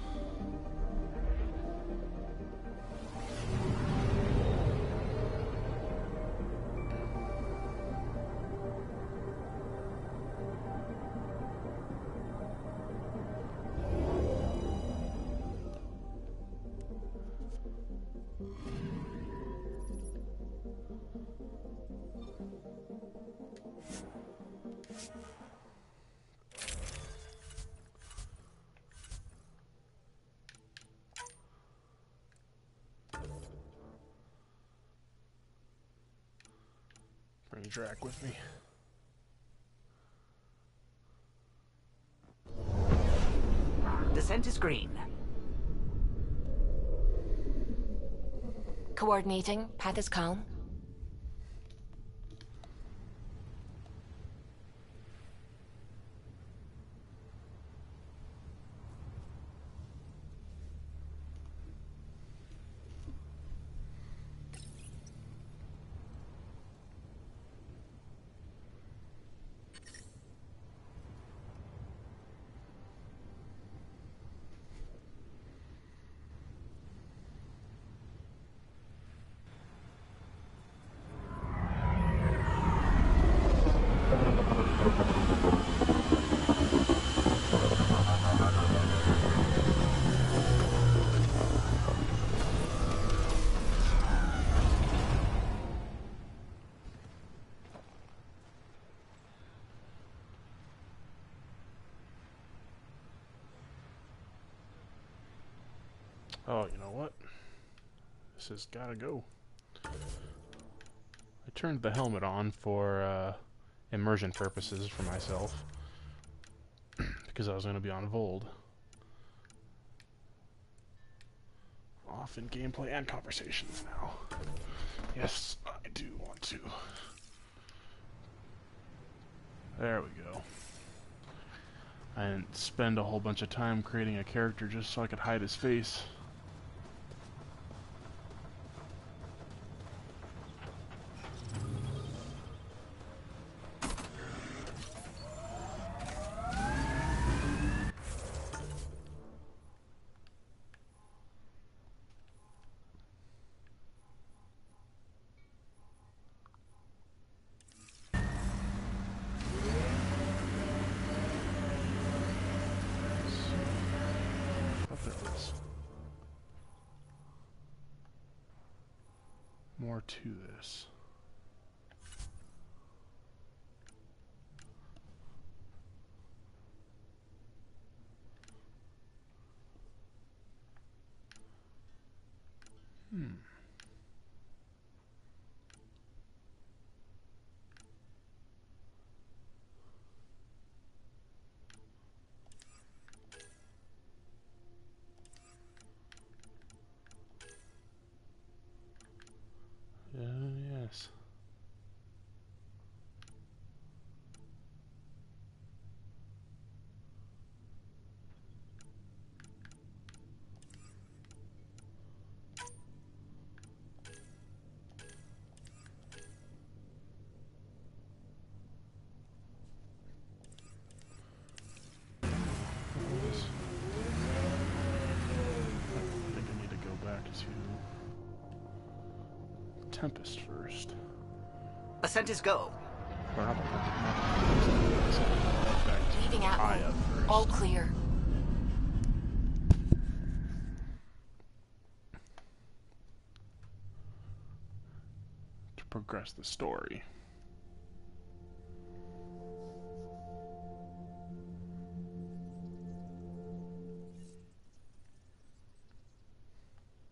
bring Drac with me. Descent is green. Coordinating. Path is calm. Oh, you know what? This has gotta go. I turned the helmet on for immersion purposes for myself because I was going to be on Vold. Off in gameplay and conversations now. Yes, I do want to. There we go. I didn't spend a whole bunch of time creating a character just so I could hide his face. More to this. Yes. I think I need to go back to Tempest first. Ascent is go. Or not Leaving at all clear. To progress the story.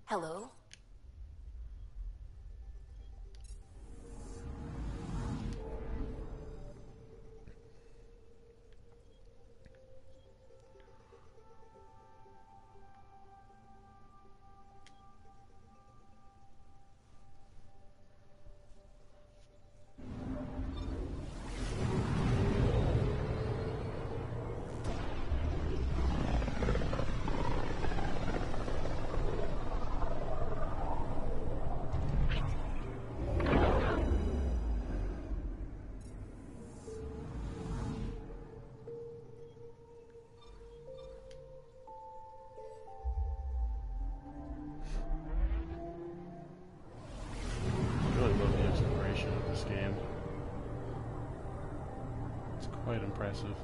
Hello? Game. It's quite impressive.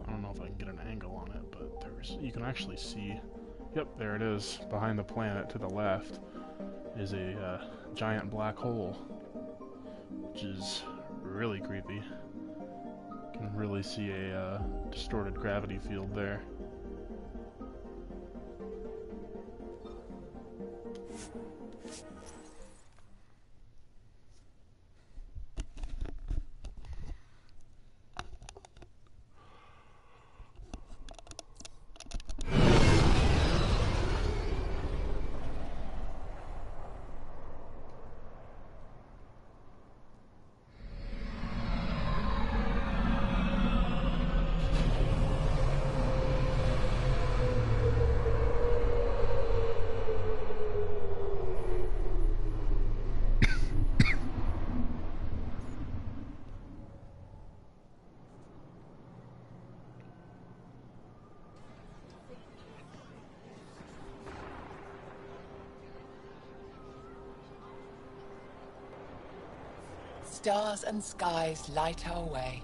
I don't know if I can get an angle on it, but you can actually see. Yep, there it is. Behind the planet to the left is a giant black hole. which is really creepy. Can really see a distorted gravity field there. Stars and skies light our way.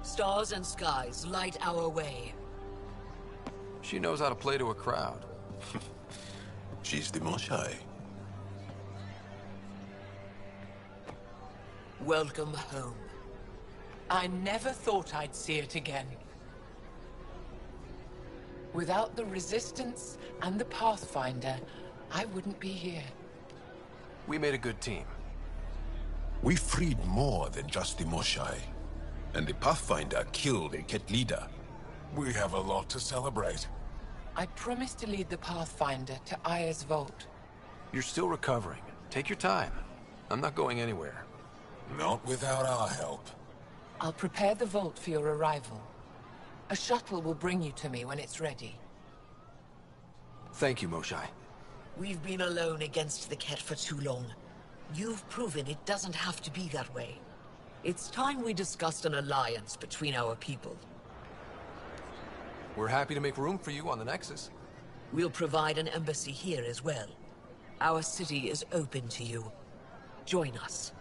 Stars and skies light our way. She knows how to play to a crowd. She's the Moshai. Welcome home. I never thought I'd see it again. Without the Resistance and the Pathfinder, I wouldn't be here. We made a good team. We freed more than just the Moshai. And the Pathfinder killed a Ket leader. We have a lot to celebrate. I promised to lead the Pathfinder to Aya's vault. You're still recovering. Take your time. I'm not going anywhere. Not without our help. I'll prepare the vault for your arrival. A shuttle will bring you to me when it's ready. Thank you, Moshai. We've been alone against the Ket for too long. You've proven it doesn't have to be that way. It's time we discussed an alliance between our people. We're happy to make room for you on the Nexus. We'll provide an embassy here as well. Our city is open to you. Join us.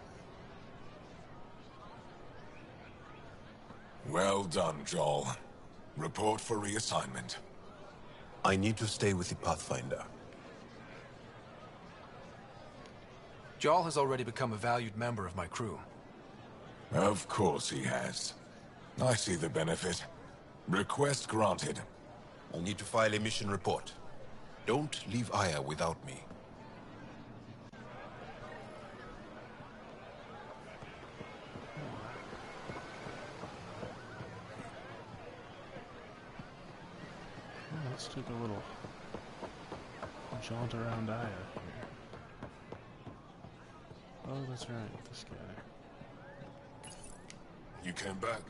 Well done, Joel. Report for reassignment. I need to stay with the Pathfinder. Jarl has already become a valued member of my crew. Of course he has. I see the benefit. Request granted. I need to file a mission report. Don't leave Aya without me. Let's take a little jaunt around Aya here. Oh, that's right, this guy. You came back?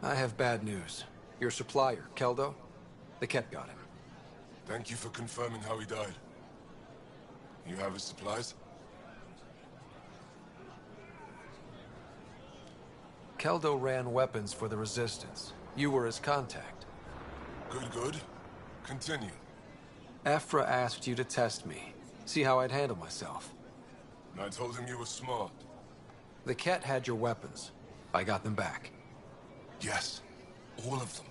I have bad news. Your supplier, Keldo, the Ket got him. Thank you for confirming how he died. You have his supplies? Keldo ran weapons for the Resistance. You were his contact. Good, good. Continue. Ephra asked you to test me, see how I'd handle myself. I told him you were smart. The Ket had your weapons. I got them back. Yes, all of them.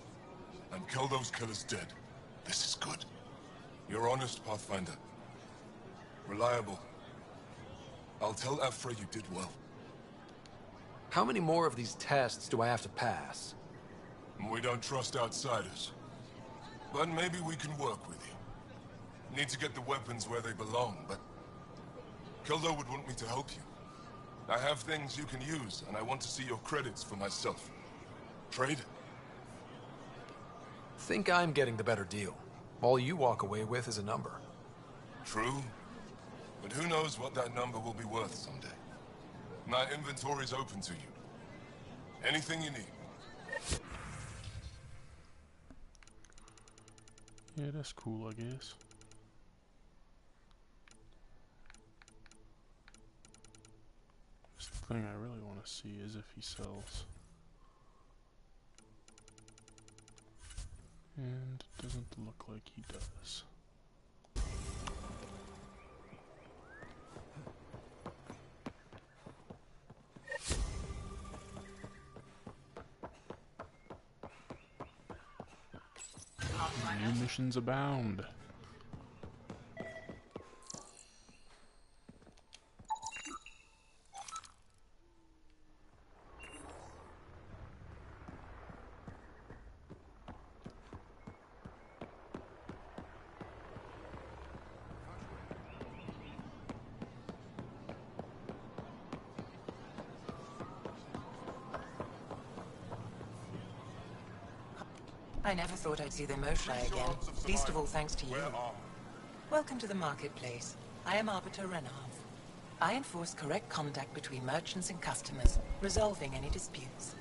And Keldo's killer's dead. This is good. You're honest, Pathfinder. Reliable. I'll tell Ephra you did well. How many more of these tests do I have to pass? We don't trust outsiders. But maybe we can work with you. Need to get the weapons where they belong, but... Keldo would want me to help you. I have things you can use, and I want to see your credits for myself. Trade? Think I'm getting the better deal. All you walk away with is a number. True. But who knows what that number will be worth someday. My inventory's open to you. Anything you need. Yeah, that's cool, I guess. The thing I really want to see is if he sells. And it doesn't look like he does. New missions abound. I never thought I'd see the Moshe again, least of all thanks to you. Welcome to the marketplace. I am Arbiter Renov. I enforce correct conduct between merchants and customers, resolving any disputes.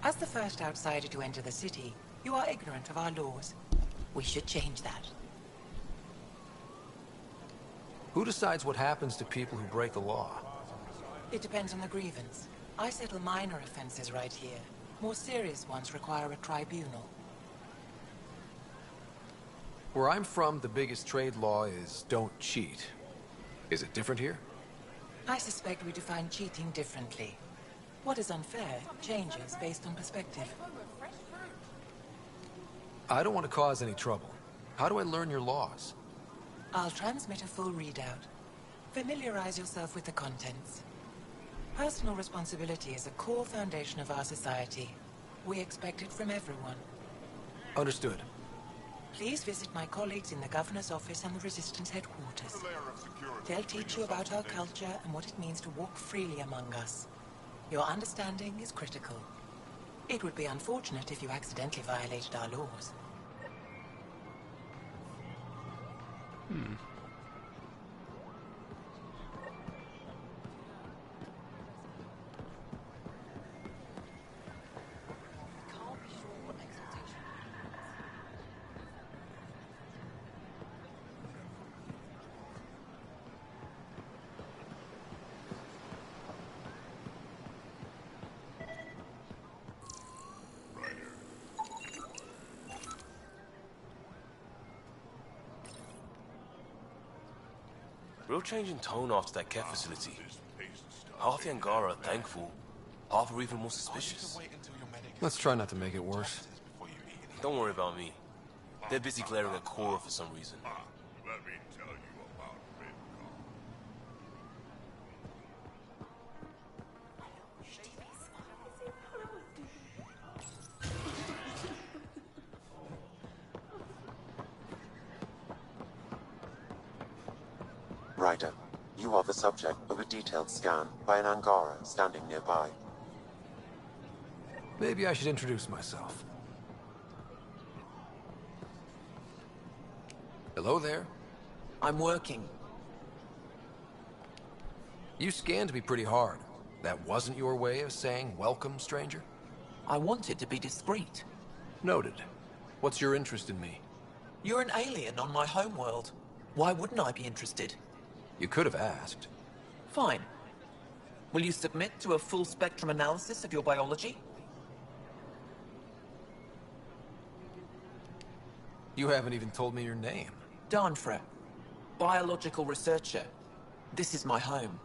As the first outsider to enter the city, you are ignorant of our laws. We should change that. Who decides what happens to people who break the law? It depends on the grievance. I settle minor offenses right here. More serious ones require a tribunal. Where I'm from, the biggest trade law is don't cheat. Is it different here? I suspect we define cheating differently. What is unfair changes based on perspective. I don't want to cause any trouble. How do I learn your laws? I'll transmit a full readout. Familiarize yourself with the contents. Personal responsibility is a core foundation of our society. We expect it from everyone. Understood. Please visit my colleagues in the Governor's office and the Resistance headquarters. They'll teach you about our culture and what it means to walk freely among us. Your understanding is critical. It would be unfortunate if you accidentally violated our laws. Real change in tone after that Ket facility. Half the Angara are thankful, half are even more suspicious. Let's try not to make it worse. Don't worry about me. They're busy glaring at Cora for some reason. Let me tell you about Ryder, you are the subject of a detailed scan by an Angara standing nearby. Maybe I should introduce myself. Hello there. I'm working. You scanned me pretty hard. That wasn't your way of saying welcome, stranger? I wanted to be discreet. Noted. What's your interest in me? You're an alien on my homeworld. Why wouldn't I be interested? You could have asked. Fine. Will you submit to a full spectrum analysis of your biology? You haven't even told me your name. Danfra. Biological researcher. This is my home.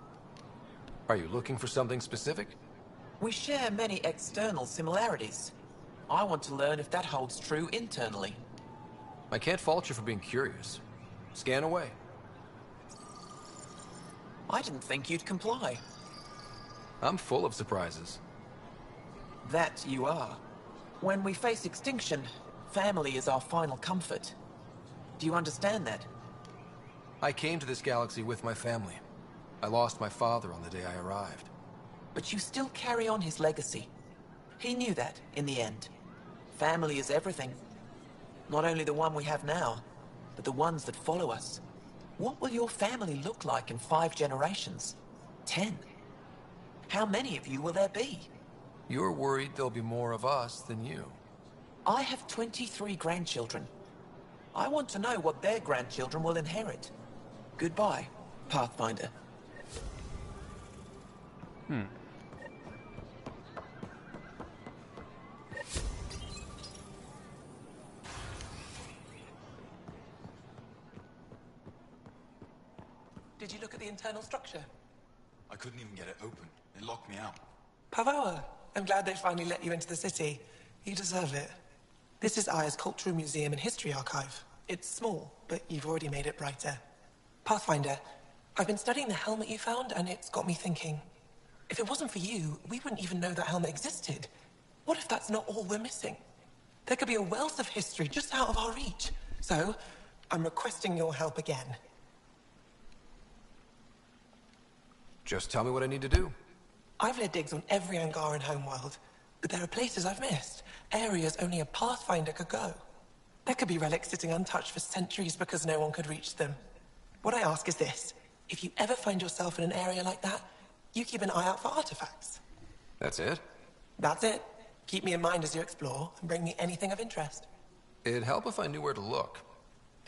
Are you looking for something specific? We share many external similarities. I want to learn if that holds true internally. I can't fault you for being curious. Scan away. I didn't think you'd comply. I'm full of surprises. That you are. When we face extinction, family is our final comfort. Do you understand that? I came to this galaxy with my family. I lost my father on the day I arrived. But you still carry on his legacy. He knew that, in the end. Family is everything. Not only the one we have now, but the ones that follow us. What will your family look like in 5 generations? 10? How many of you will there be? You're worried there'll be more of us than you. I have 23 grandchildren. I want to know what their grandchildren will inherit. Goodbye, Pathfinder. Did you look at the internal structure? I couldn't even get it open. It locked me out. Pavoa, I'm glad they finally let you into the city. You deserve it. This is Aya's Cultural Museum and History Archive. It's small, but you've already made it brighter. Pathfinder, I've been studying the helmet you found, and it's got me thinking. If it wasn't for you, we wouldn't even know that helmet existed. What if that's not all we're missing? There could be a wealth of history just out of our reach. So, I'm requesting your help again. Just tell me what I need to do. I've led digs on every Angaran homeworld, but there are places I've missed, areas only a Pathfinder could go. There could be relics sitting untouched for centuries because no one could reach them. What I ask is this. If you ever find yourself in an area like that, you keep an eye out for artifacts. That's it? That's it. Keep me in mind as you explore, and bring me anything of interest. It'd help if I knew where to look.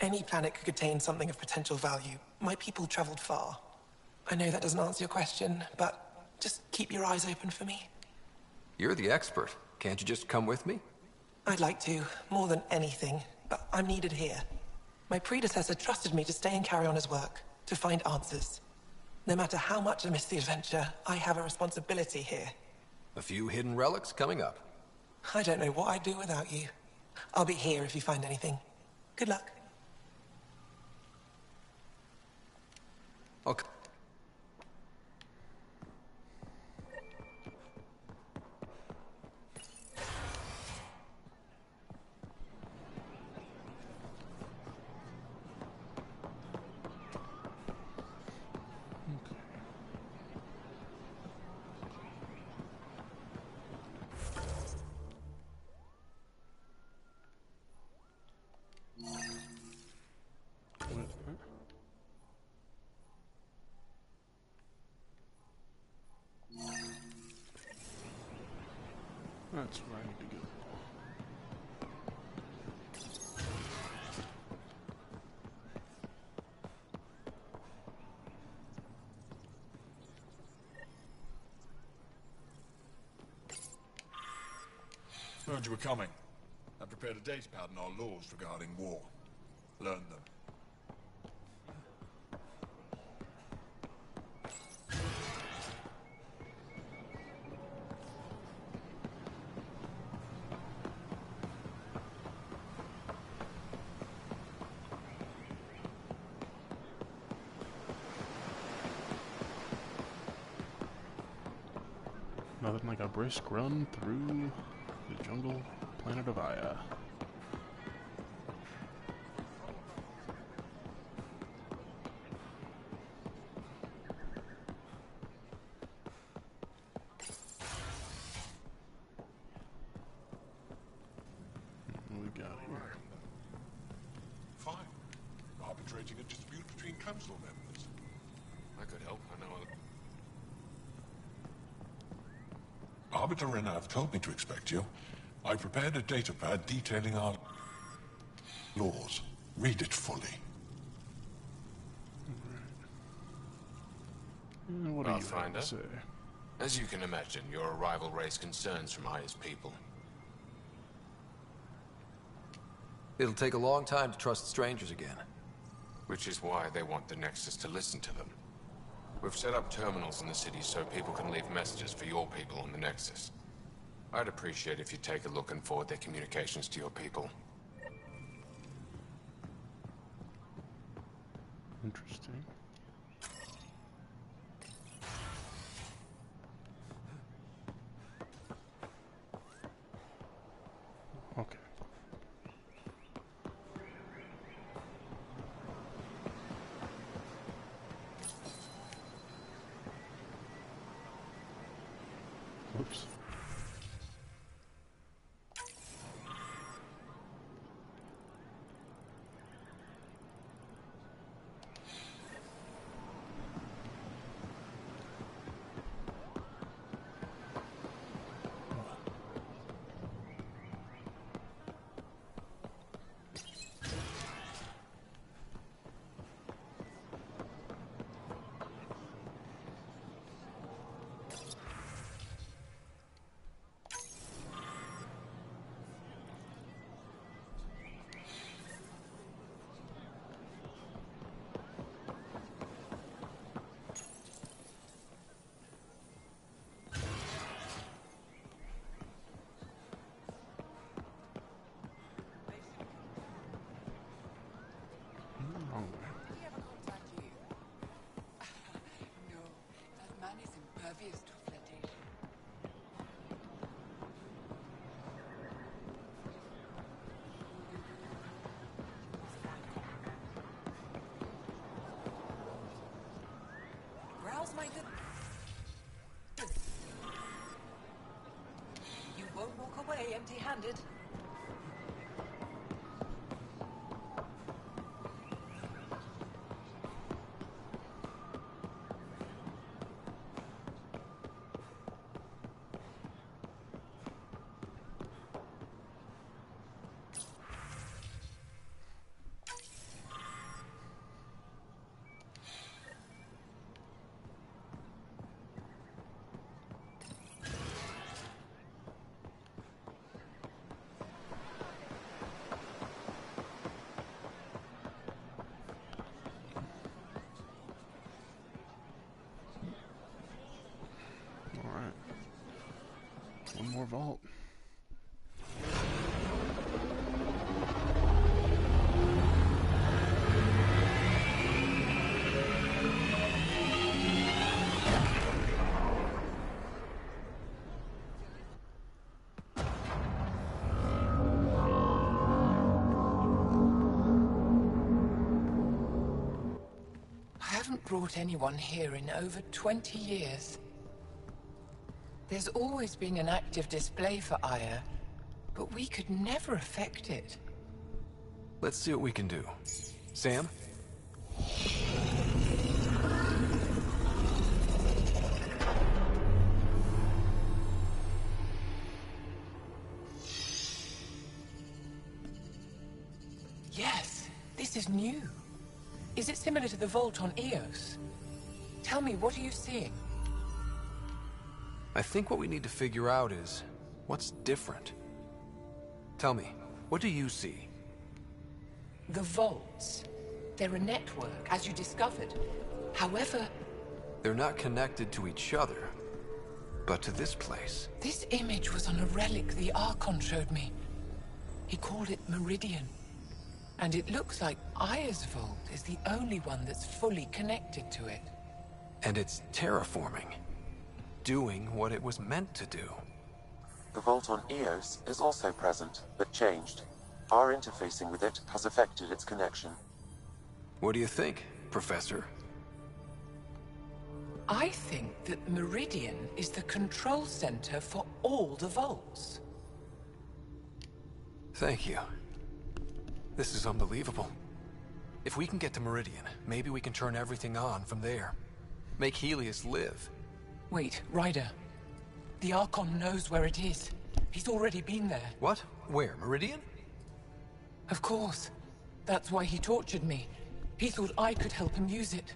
Any planet could contain something of potential value. My people traveled far. I know that doesn't answer your question, but just keep your eyes open for me. You're the expert. Can't you just come with me? I'd like to, more than anything, but I'm needed here. My predecessor trusted me to stay and carry on his work, to find answers. No matter how much I miss the adventure, I have a responsibility here. A few hidden relics coming up. I don't know what I'd do without you. I'll be here if you find anything. Good luck. Okay. That's where I need to go. Heard you were coming. I prepared a datapad on our laws regarding war. Learn them. Nothing like a brisk run through the jungle planet of Aya. What we got here? Fine. Arbitrating a dispute between council members. I could help, I know. Arbiter Renav told me to expect you. I prepared a datapad detailing our laws. Read it fully. What do you have Pathfinder? to say? As you can imagine, your arrival raised concerns from Aya's people. It'll take a long time to trust strangers again. Which is why they want the Nexus to listen to them. We've set up terminals in the city so people can leave messages for your people on the Nexus. I'd appreciate if you take a look and forward their communications to your people. Interesting. Okay. Oops. My good. You won't walk away empty-handed. Alright. One more vault. I haven't brought anyone here in over 20 years. There's always been an active display for Aya, but we could never affect it. Let's see what we can do. Sam? Yes, this is new. Is it similar to the vault on Eos? Tell me, what are you seeing? I think what we need to figure out is, what's different? Tell me, what do you see? The vaults. They're a network, as you discovered. However, They're not connected to each other, but to this place. this image was on a relic the Archon showed me. He called it Meridian. And it looks like Aya's vault is the only one that's fully connected to it. And it's terraforming. Doing what it was meant to do. The vault on Eos is also present, but changed. Our interfacing with it has affected its connection. What do you think, Professor? I think that Meridian is the control center for all the vaults. Thank you. This is unbelievable. If we can get to Meridian, maybe we can turn everything on from there. Make Helios live. Wait, Ryder. The Archon knows where it is. He's already been there. What? Where? Meridian? Of course. That's why he tortured me. He thought I could help him use it.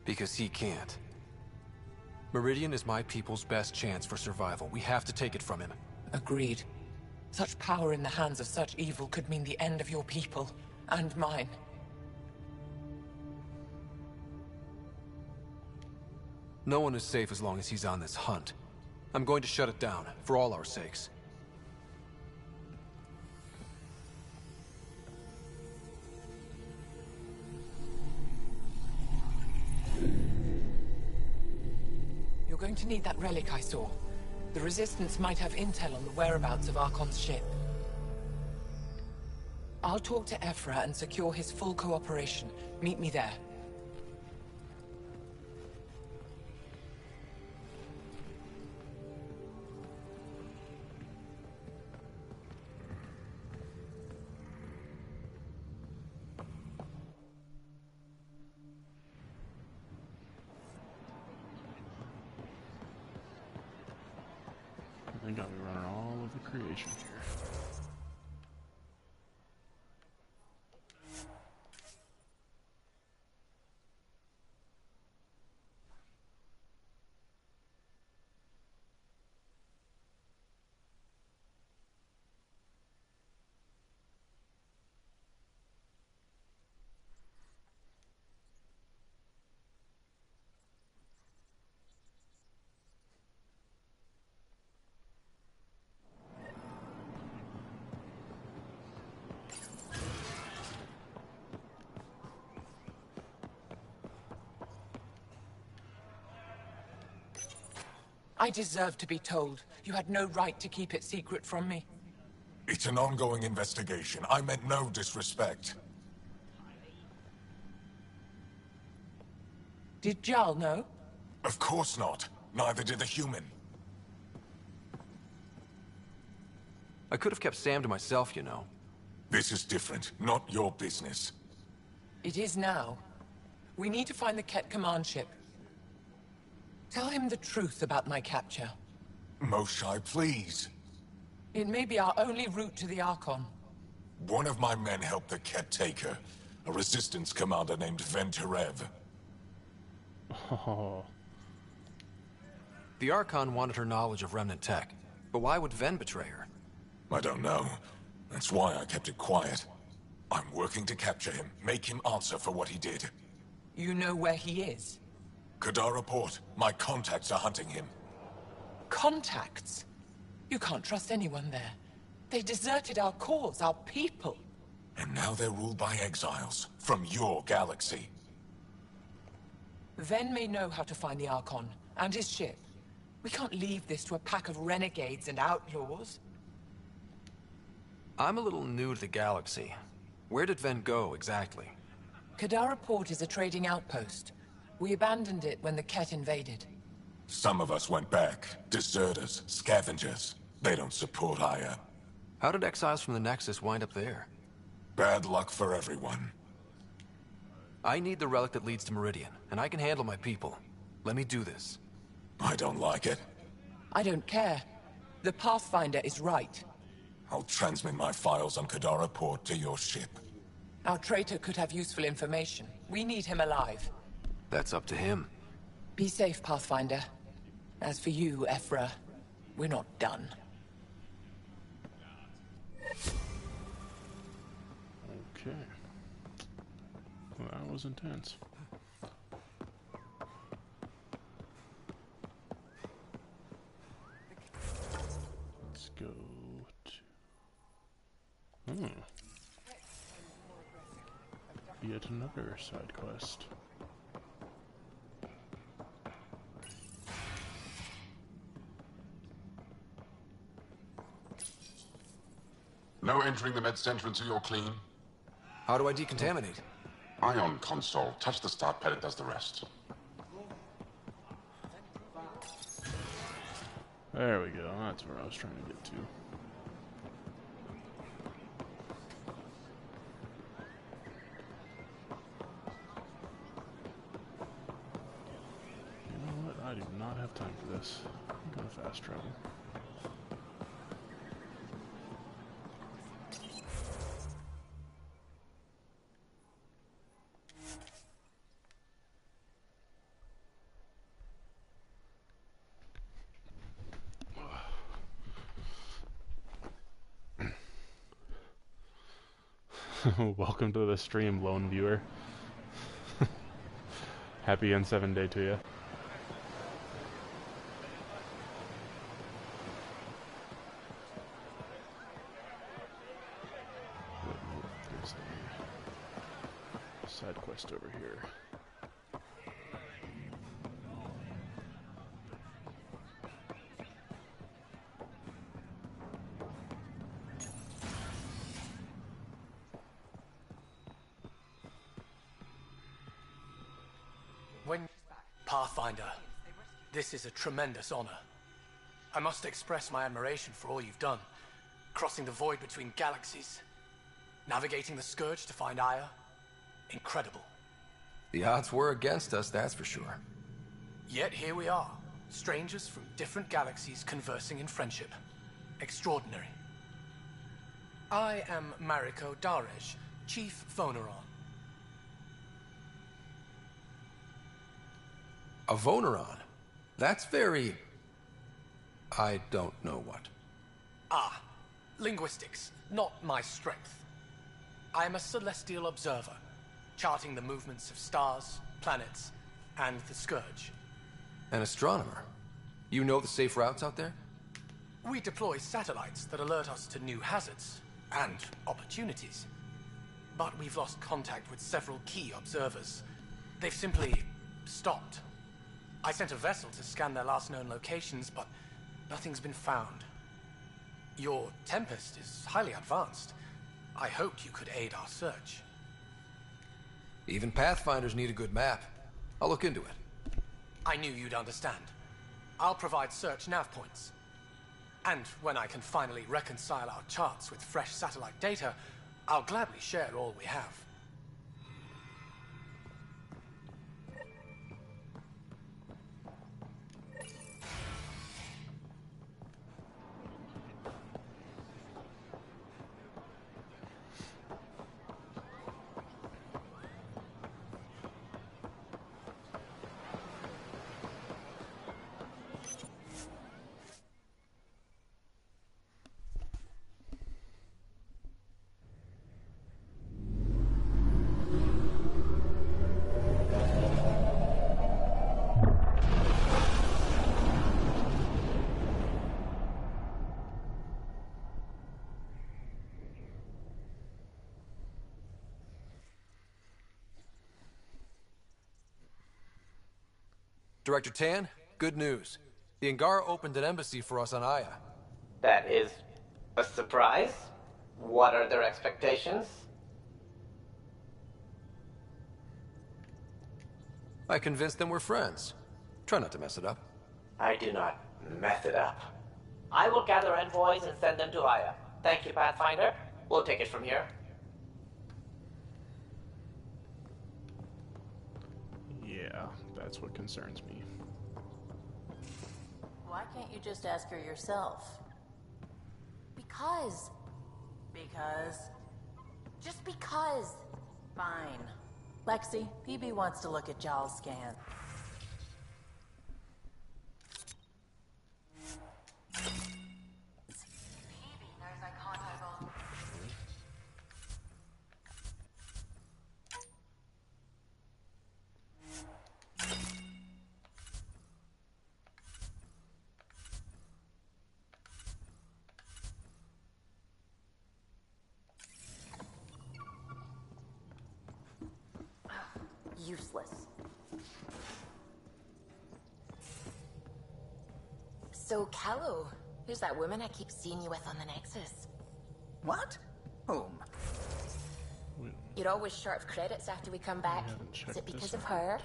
Because he can't. Meridian is my people's best chance for survival. We have to take it from him. Agreed. Such power in the hands of such evil could mean the end of your people, and mine. No one is safe as long as he's on this hunt. I'm going to shut it down, for all our sakes. You're going to need that relic I saw. The Resistance might have intel on the whereabouts of Archon's ship. I'll talk to Ephra and secure his full cooperation. Meet me there. They got me running all over creation here. I deserve to be told. You had no right to keep it secret from me. It's an ongoing investigation. I meant no disrespect. Did Jal know? Of course not. Neither did the human. I could have kept Sam to myself, you know. This is different. Not your business. It is now. We need to find the Ket command ship. Tell him the truth about my capture. Moshai, please. It may be our only route to the Archon. One of my men helped the Ket take her. A resistance commander named Venturev. Oh. The Archon wanted her knowledge of Remnant tech, but why would Ven betray her? I don't know. That's why I kept it quiet. I'm working to capture him, make him answer for what he did. You know where he is? Kadara Port. My contacts are hunting him. Contacts? You can't trust anyone there. They deserted our cause, our people. And now they're ruled by exiles from your galaxy. Ven may know how to find the Archon and his ship. We can't leave this to a pack of renegades and outlaws. I'm a little new to the galaxy. Where did Ven go, exactly? Kadara Port is a trading outpost. We abandoned it when the Ket invaded. Some of us went back. Deserters, scavengers. They don't support Aya. How did exiles from the Nexus wind up there? Bad luck for everyone. I need the relic that leads to Meridian, and I can handle my people. Let me do this. I don't like it. I don't care. The Pathfinder is right. I'll transmit my files on Kadara Port to your ship. Our traitor could have useful information. We need him alive. That's up to him. Be safe, Pathfinder. As for you, Ephra, we're not done. Okay. Well, that was intense. Let's go to... Yet another side quest. No entering the med center until you're clean. How do I decontaminate? Ion console. Touch the start pad, it does the rest. There we go. That's where I was trying to get to. You know what? I do not have time for this. I'm gonna fast travel. Welcome to the stream, lone viewer. Happy N7 day to you. There's a side quest over here. Pathfinder, this is a tremendous honor. I must express my admiration for all you've done. Crossing the void between galaxies, navigating the Scourge to find Aya. Incredible. The odds were against us, that's for sure. Yet here we are, strangers from different galaxies conversing in friendship. Extraordinary. I am Mariko Darej, Chief Voneron. A Voneron? That's very... I don't know what. Ah, linguistics, not my strength. I am a celestial observer, charting the movements of stars, planets, and the Scourge. An astronomer? You know the safe routes out there? We deploy satellites that alert us to new hazards and opportunities. But we've lost contact with several key observers. They've simply stopped. I sent a vessel to scan their last known locations, but nothing's been found. Your Tempest is highly advanced. I hoped you could aid our search. Even Pathfinders need a good map. I'll look into it. I knew you'd understand. I'll provide search nav points. And when I can finally reconcile our charts with fresh satellite data, I'll gladly share all we have. Director Tan, good news. The Angara opened an embassy for us on Aya. That is a surprise? What are their expectations? I convinced them we're friends. Try not to mess it up. I do not mess it up. I will gather envoys and send them to Aya. Thank you, Pathfinder. We'll take it from here. Yeah, that's what concerns me. Why can't you just ask her yourself? Because. Because? Just because. Fine. Lexi, PB wants to look at Jaal's scan. Useless. So, Callow, who's that woman I keep seeing you with on the Nexus? What? Whom? You're always short of credits after we come back. Is it because of her?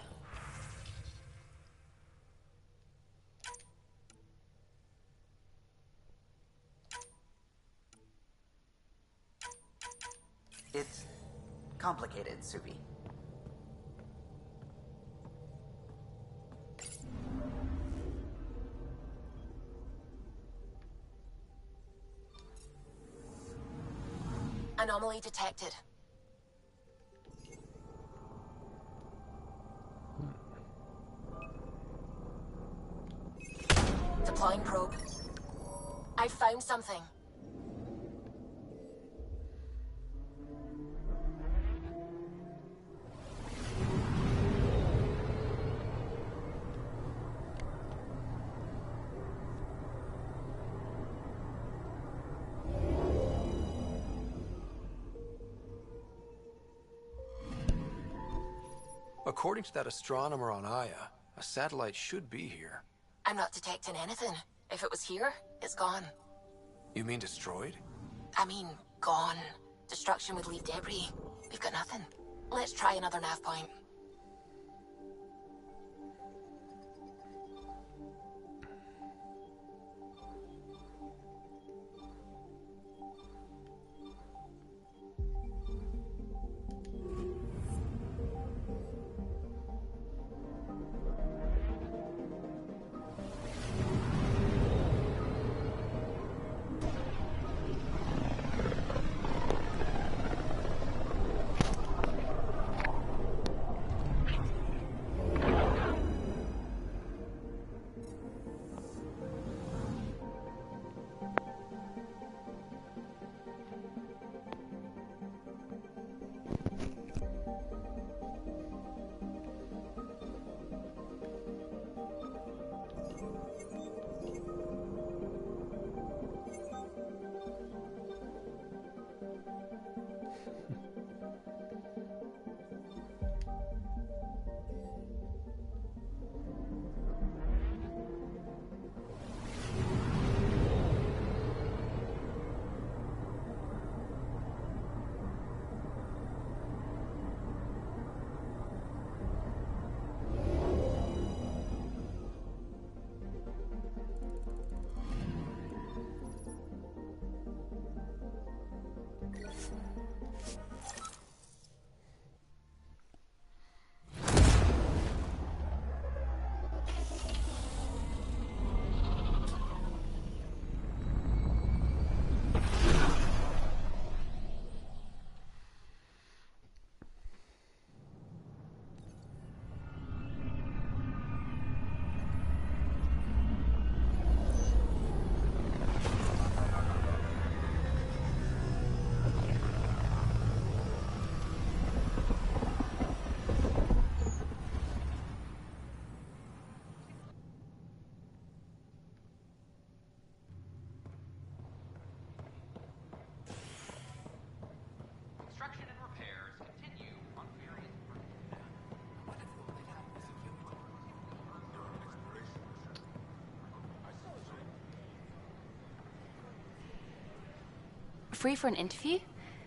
It's complicated, Subi. Anomaly detected. Deploying probe. I found something. According to that astronomer on Aya, a satellite should be here. I'm not detecting anything. If it was here, it's gone. You mean destroyed? I mean, gone. Destruction would leave debris. We've got nothing. Let's try another nav point. free for an interview?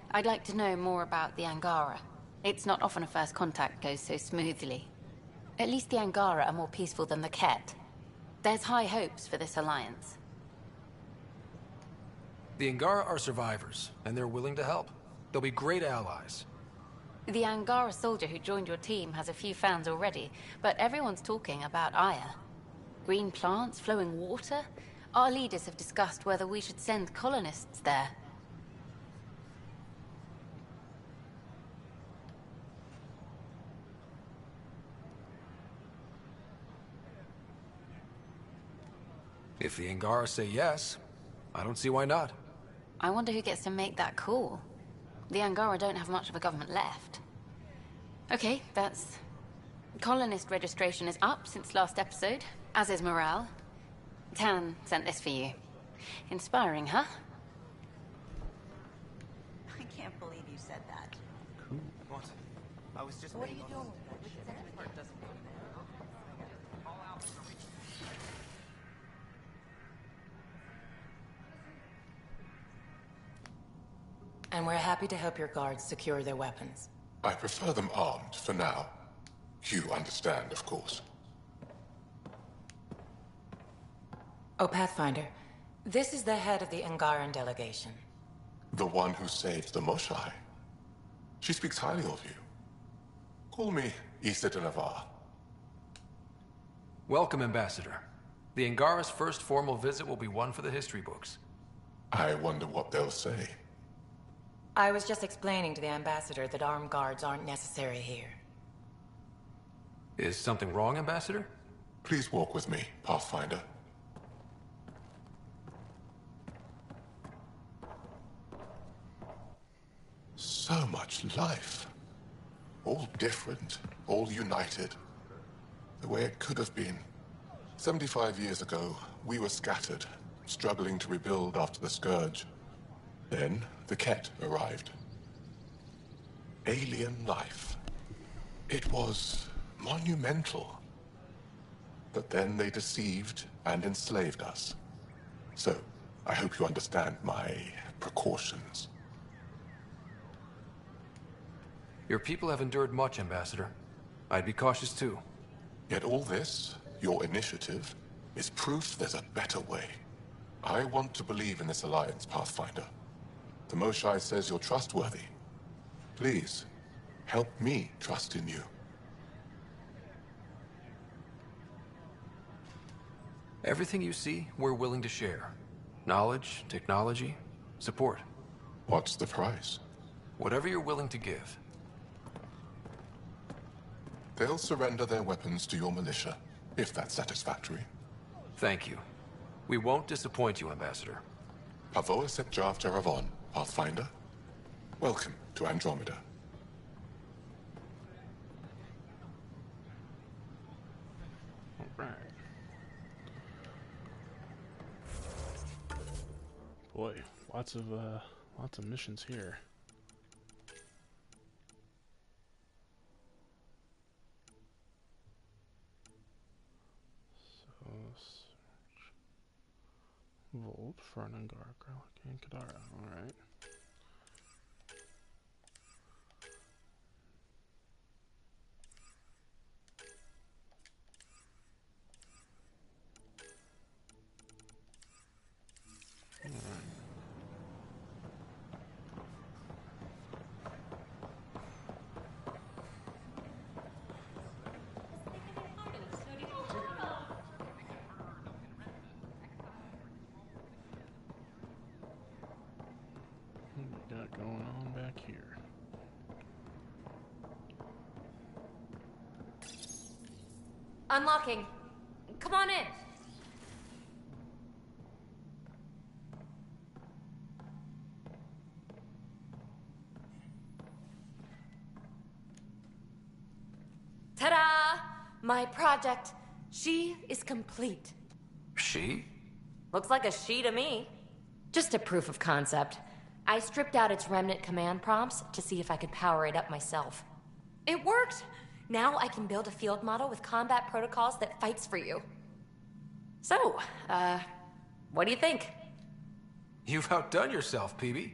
I'd like to know more about the Angara. It's not often a first contact goes so smoothly. At least the Angara are more peaceful than the Ket. There's high hopes for this alliance. The Angara are survivors, and they're willing to help. They'll be great allies. The Angara soldier who joined your team has a few fans already, but everyone's talking about Aya. Green plants, flowing water? Our leaders have discussed whether we should send colonists there. If the Angara say yes, I don't see why not. I wonder who gets to make that call. The Angara don't have much of a government left. Okay, that's... Colonist registration is up since last episode, as is morale. Tan sent this for you. Inspiring, huh? I can't believe you said that. What? I was just... What are you doing? And we're happy to help your guards secure their weapons. I prefer them armed for now. You understand, of course. Oh, Pathfinder, this is the head of the Angaran delegation. The one who saved the Moshai. She speaks highly of you. Call me Issa de Navarre. Welcome, Ambassador. The Angara's first formal visit will be one for the history books. I wonder what they'll say. I was just explaining to the Ambassador that armed guards aren't necessary here. Is something wrong, Ambassador? Please walk with me, Pathfinder. So much life. All different, all united. The way it could have been. 75 years ago, we were scattered, struggling to rebuild after the Scourge. Then, the Ket arrived. Alien life. It was monumental. But then they deceived and enslaved us. So, I hope you understand my precautions. Your people have endured much, Ambassador. I'd be cautious too. Yet all this, your initiative, is proof there's a better way. I want to believe in this alliance, Pathfinder. The Moshai says you're trustworthy. Please, help me trust in you. Everything you see, we're willing to share. Knowledge, technology, support. What's the price? Whatever you're willing to give. They'll surrender their weapons to your militia, if that's satisfactory. Thank you. We won't disappoint you, Ambassador. Pavoa set Jav Jaravon, Pathfinder. Welcome to Andromeda. Alright. Boy, lots of missions here. So search Volt for an Angara, Growlithe, and Kadara. Alright. Going on back here. Unlocking. Come on in. Ta-da! My project. She is complete. She? Looks like a she to me. Just a proof of concept. I stripped out its remnant command prompts to see if I could power it up myself. It worked! Now I can build a field model with combat protocols that fights for you. So, what do you think? You've outdone yourself, PB.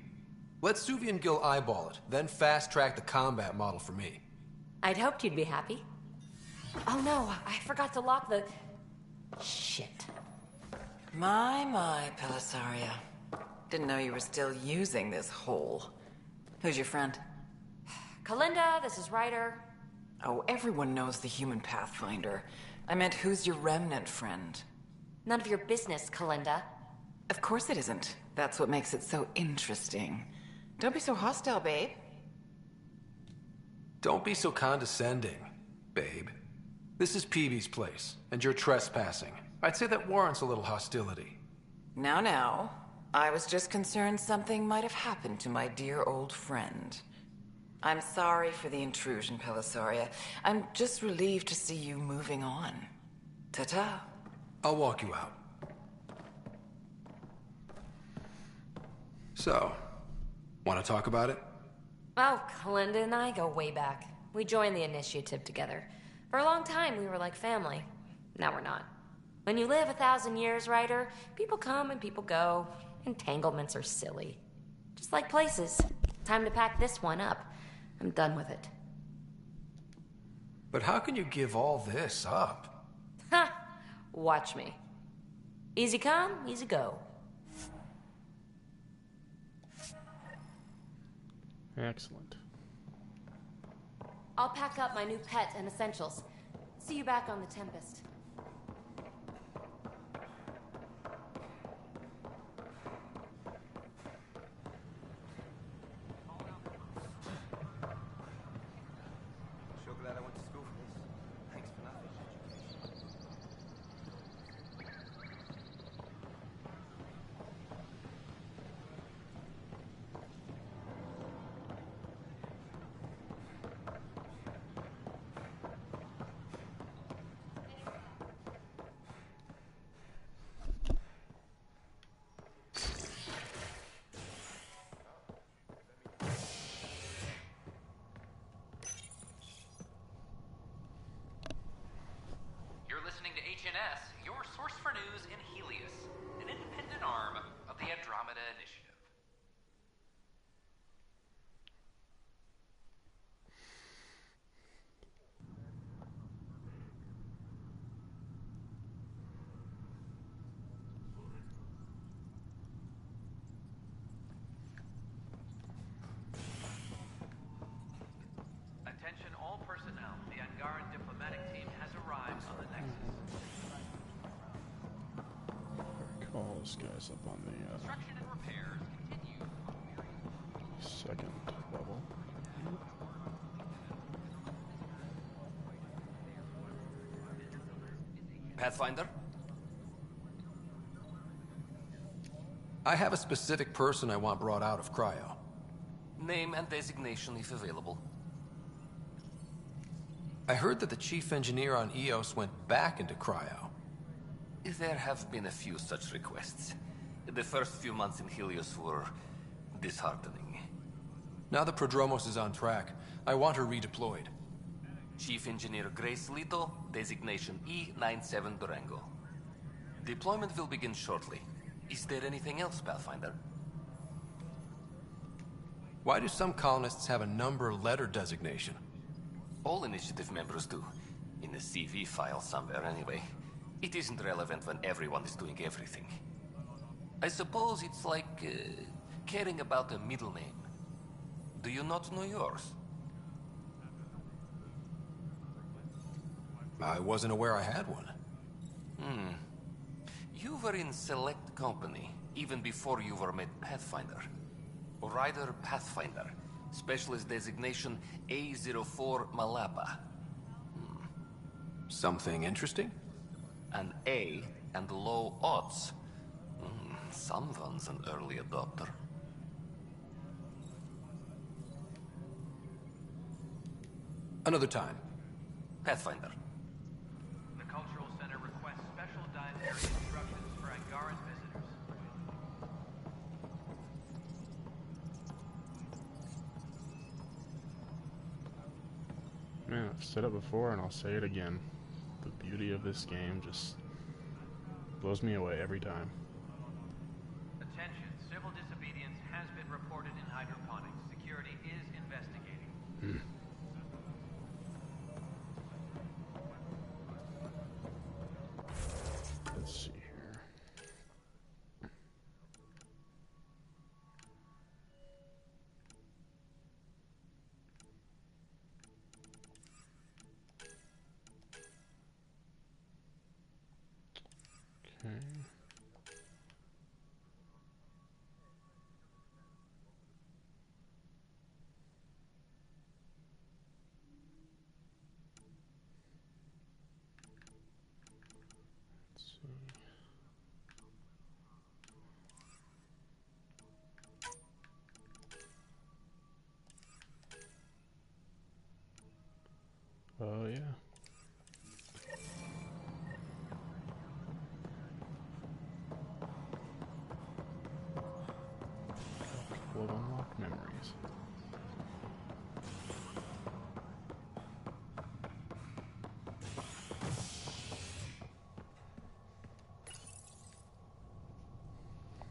Let Suvian Gil eyeball it, then fast-track the combat model for me. I'd hoped you'd be happy. Oh no, I forgot to lock the... Shit. My, Pelisaria. Didn't know you were still using this hole. Who's your friend? Kalinda, this is Ryder. Oh, everyone knows the human Pathfinder. I meant, who's your remnant friend? None of your business, Kalinda. Of course it isn't. That's what makes it so interesting. Don't be so hostile, babe. Don't be so condescending, babe. This is Peebee's place, and you're trespassing. I'd say that warrants a little hostility. Now. I was just concerned something might have happened to my dear old friend. I'm sorry for the intrusion, Pelisaria. I'm just relieved to see you moving on. Ta-ta. I'll walk you out. So, want to talk about it? Oh, Kalinda and I go way back. We joined the initiative together. For a long time, we were like family. Now we're not. When you live 1,000 years, Ryder, people come and people go. Entanglements are silly. Just like places. Time to pack this one up. I'm done with it. But how can you give all this up? Ha! Watch me. Easy come, easy go. Excellent. I'll pack up my new pet and essentials. See you back on the Tempest. Sure glad I went to school for this. Thanks for nothing. You're listening to HNS, your source for news in Helios, an independent arm of the Andromeda Initiative. Attention all personnel, the Angaran diplomatic team has arrived on the Nexus. Call this guy's up on the Construction and repairs continue. second level. Pathfinder? I have a specific person I want brought out of cryo. Name and designation if available. I heard that the chief engineer on Eos went back into cryo. There have been a few such requests. The first few months in Helios were disheartening. Now the Prodromos is on track. I want her redeployed. Chief Engineer Grace Lito, designation E97 Durango. Deployment will begin shortly. Is there anything else, Pathfinder? Why do some colonists have a number letter designation? All initiative members do. In the CV file somewhere anyway. It isn't relevant when everyone is doing everything. I suppose it's like caring about a middle name. Do you not know yours? I wasn't aware I had one. You were in select company, even before you were made Pathfinder. Ryder Pathfinder. Specialist designation A04 Malapa. Something interesting? An A and low odds. Someone's an early adopter. Another time. Pathfinder. The Cultural Center requests special dietary instructions for Angaran visitors. Man, I've said it before and I'll say it again. The beauty of this game just blows me away every time. Attention, civil disobedience has been reported in Hydro Oh, yeah. Full of unlocked memories.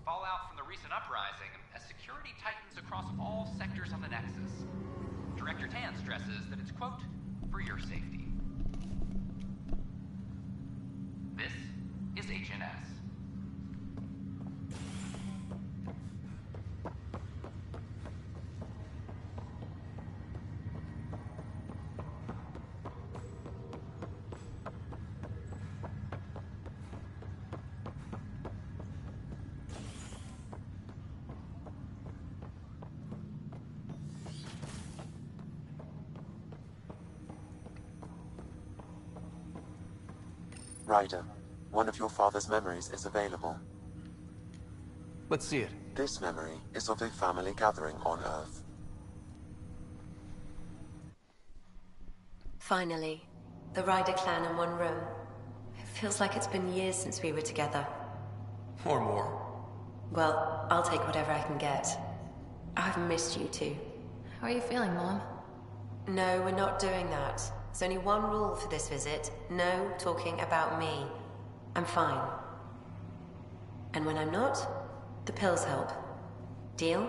Fallout from the recent uprising as security tightens across all sectors of the Nexus. Director Tan stresses that it's, quote, for your safety. This is HNS. Ryder, one of your father's memories is available. Let's see it. This memory is of a family gathering on Earth. Finally, the Ryder clan in one room. It feels like it's been years since we were together. Or more. Well, I'll take whatever I can get. I've missed you too. How are you feeling, Mom? No, we're not doing that. There's only one rule for this visit. No talking about me. I'm fine. And when I'm not, the pills help. Deal?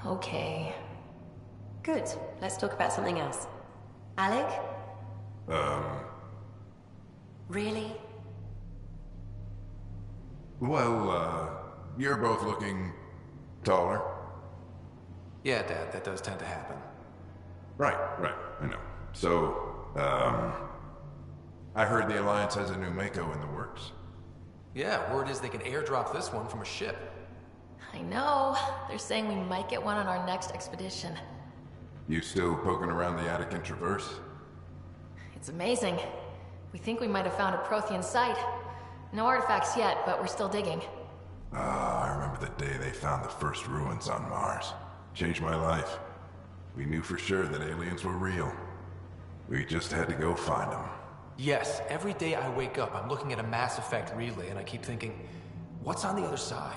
Okay. Good. Let's talk about something else. Alec? Really? Well, you're both looking taller. Yeah, Dad, that does tend to happen. Right, I know. So, I heard the Alliance has a new Mako in the works. Yeah, word is they can airdrop this one from a ship. I know. They're saying we might get one on our next expedition. You still poking around the Attican Traverse? It's amazing. We think we might have found a Prothean site. No artifacts yet, but we're still digging. I remember the day they found the first ruins on Mars. Changed my life. We knew for sure that aliens were real. We just had to go find them. Yes, every day I wake up, I'm looking at a Mass Effect relay and I keep thinking, what's on the other side?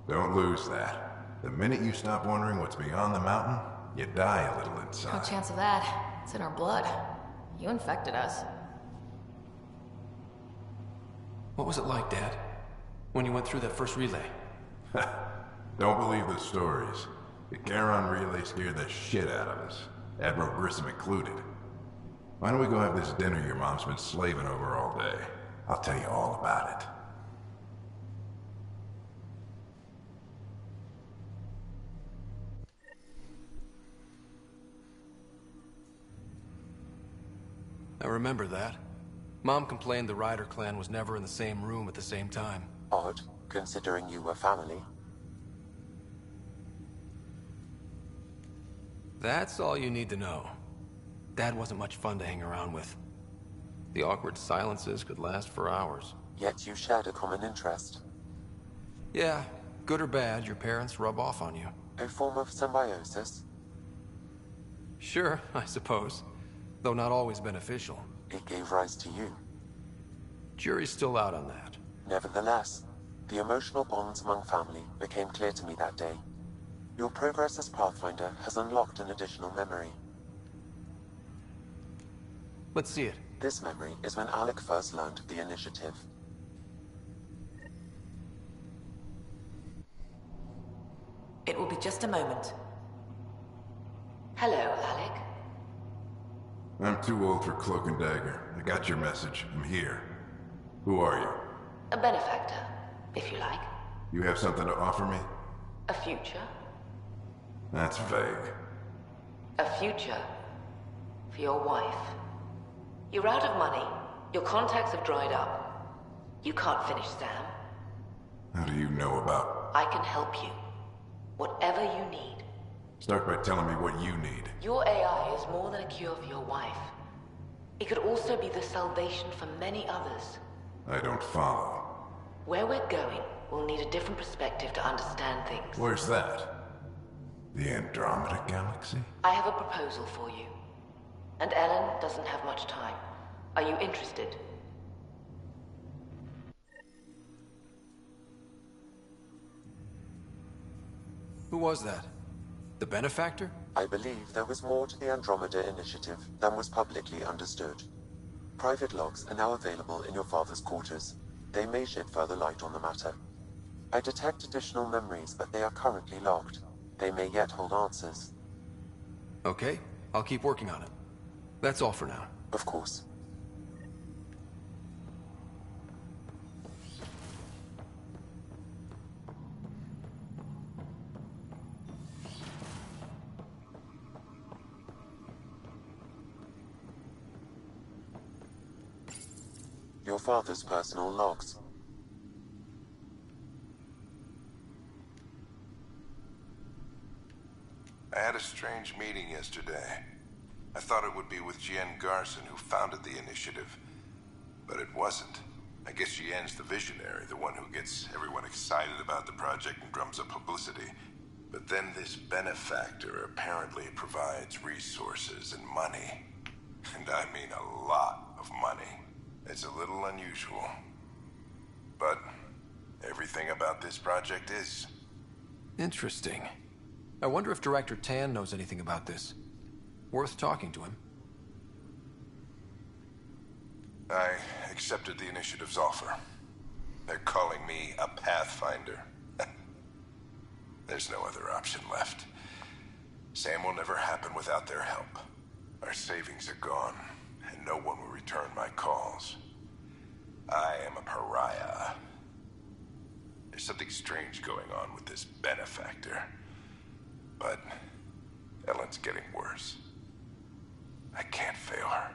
Don't lose that. The minute you stop wondering what's beyond the mountain, you die a little No inside. chance of that. It's in our blood. You infected us. What was it like, Dad? When you went through that first relay? Don't believe the stories. The Charon relay scared the shit out of us. Admiral Grissom included. Why don't we go have this dinner your mom's been slaving over all day? I'll tell you all about it. I remember that. Mom complained the Ryder clan was never in the same room at the same time. Odd, considering you were family. That's all you need to know. Dad wasn't much fun to hang around with. The awkward silences could last for hours. Yet you shared a common interest. Yeah, good or bad, your parents rub off on you. A form of symbiosis? Sure, I suppose. Though not always beneficial. It gave rise to you. Jury's still out on that. Nevertheless, the emotional bonds among family became clear to me that day. Your progress as Pathfinder has unlocked an additional memory. Let's see it. This memory is when Alec first learned of the initiative. It will be just a moment. Hello, Alec. I'm too old for cloak and dagger. I got your message. I'm here. Who are you? A benefactor, if you like. You have something to offer me? A future. That's vague. A future for your wife. You're out of money. Your contacts have dried up. You can't finish Sam. How do you know about... I can help you. Whatever you need. Start by telling me what you need. Your AI is more than a cure for your wife. It could also be the salvation for many others. I don't follow. Where we're going, we'll need a different perspective to understand things. Where's that? The Andromeda Galaxy? I have a proposal for you. And Ellen doesn't have much time. Are you interested? Who was that? The benefactor? I believe there was more to the Andromeda initiative than was publicly understood. Private logs are now available in your father's quarters. They may shed further light on the matter. I detect additional memories, but they are currently locked. They may yet hold answers. Okay, I'll keep working on it. That's all for now. Of course. Your father's personal logs. I had a strange meeting yesterday. I thought it would be with Jien Garson, who founded the initiative, but it wasn't. I guess Jien's the visionary, the one who gets everyone excited about the project and drums up publicity. But then this benefactor apparently provides resources and money. And I mean a lot of money. It's a little unusual. But everything about this project is. Interesting. I wonder if Director Tan knows anything about this. Worth talking to him. I accepted the initiative's offer. They're calling me a Pathfinder. There's no other option left. Sam will never happen without their help. Our savings are gone, and no one will return my calls. I am a pariah. There's something strange going on with this benefactor. But Ellen's getting worse. I can't fail her.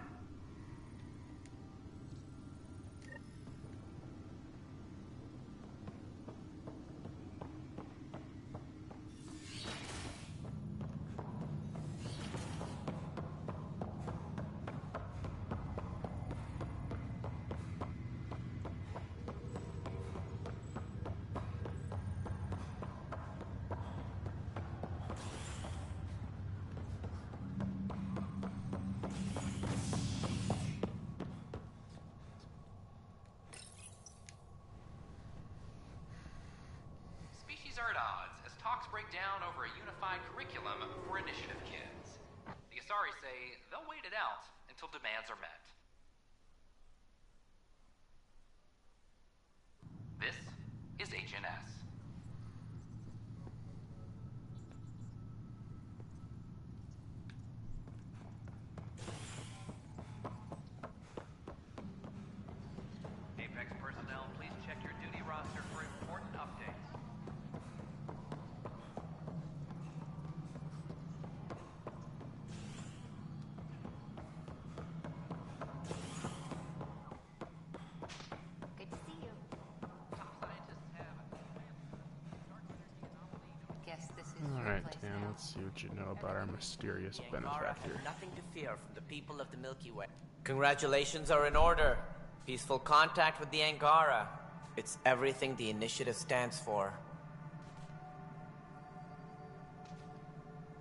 Are at odds as talks break down over a unified curriculum for initiative kids. The Asari say they'll wait it out until demands are met. This is HNS. Apex personnel, please check your duty roster for important updates. Alright, Tan, let's see what you know about our mysterious benefactor. Nothing to fear from the people of the Milky Way. Congratulations are in order. Peaceful contact with the Angara. It's everything the initiative stands for.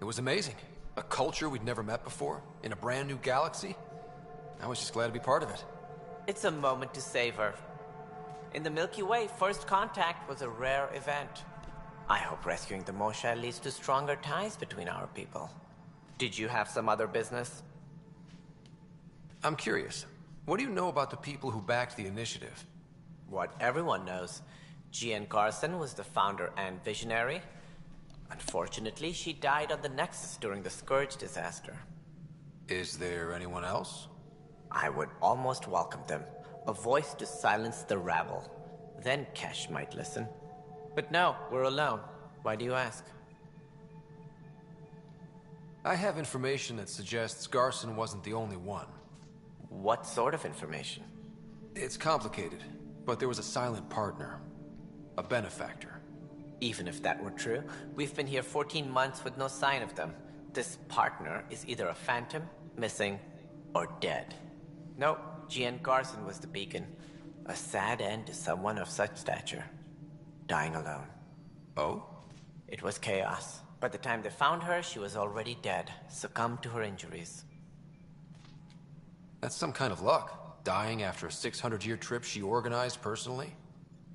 It was amazing. A culture we'd never met before, in a brand new galaxy. I was just glad to be part of it. It's a moment to savor. In the Milky Way, first contact was a rare event. I hope rescuing the Moshae leads to stronger ties between our people. Did you have some other business? I'm curious. What do you know about the people who backed the initiative? What everyone knows. Jien Garson was the founder and visionary. Unfortunately, she died on the Nexus during the Scourge disaster. Is there anyone else? I would almost welcome them. A voice to silence the rabble. Then Kesh might listen. But no, we're alone. Why do you ask? I have information that suggests Garson wasn't the only one. What sort of information? It's complicated, but there was a silent partner. A benefactor. Even if that were true, we've been here 14 months with no sign of them. This partner is either a phantom, missing, or dead. Nope, Jien Garson was the beacon. A sad end to someone of such stature. Dying alone. Oh? It was chaos. By the time they found her, she was already dead, succumbed to her injuries. That's some kind of luck. Dying after a 600-year trip she organized personally?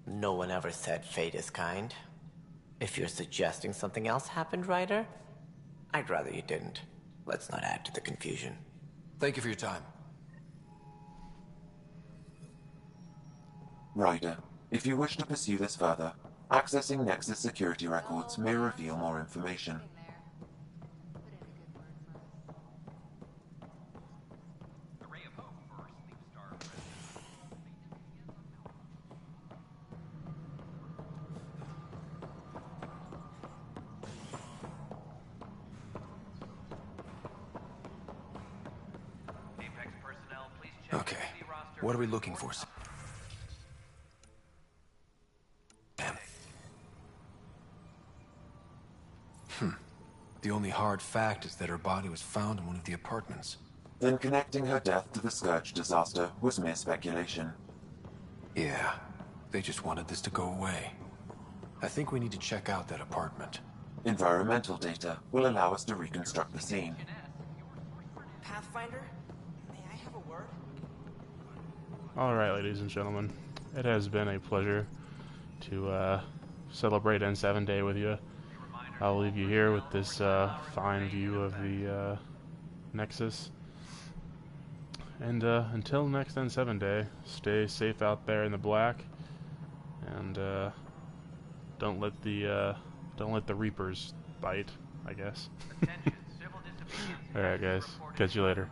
No one ever said fate is kind. If you're suggesting something else happened, Ryder, I'd rather you didn't. Let's not add to the confusion. Thank you for your time. Ryder, if you wish to pursue this further, accessing Nexus security records may reveal more information. Okay, what are we looking for? Damn. The only hard fact is that her body was found in one of the apartments. Then connecting her death to the Scourge disaster was mere speculation. Yeah, they just wanted this to go away. I think we need to check out that apartment. Environmental data will allow us to reconstruct the scene. Pathfinder, may I have a word? Alright, ladies and gentlemen, it has been a pleasure to celebrate N7 Day with you. I'll leave you here with this fine view of the Nexus. And until next N7 Day, stay safe out there in the black, and don't let the Reapers bite, I guess. Alright guys, catch you later.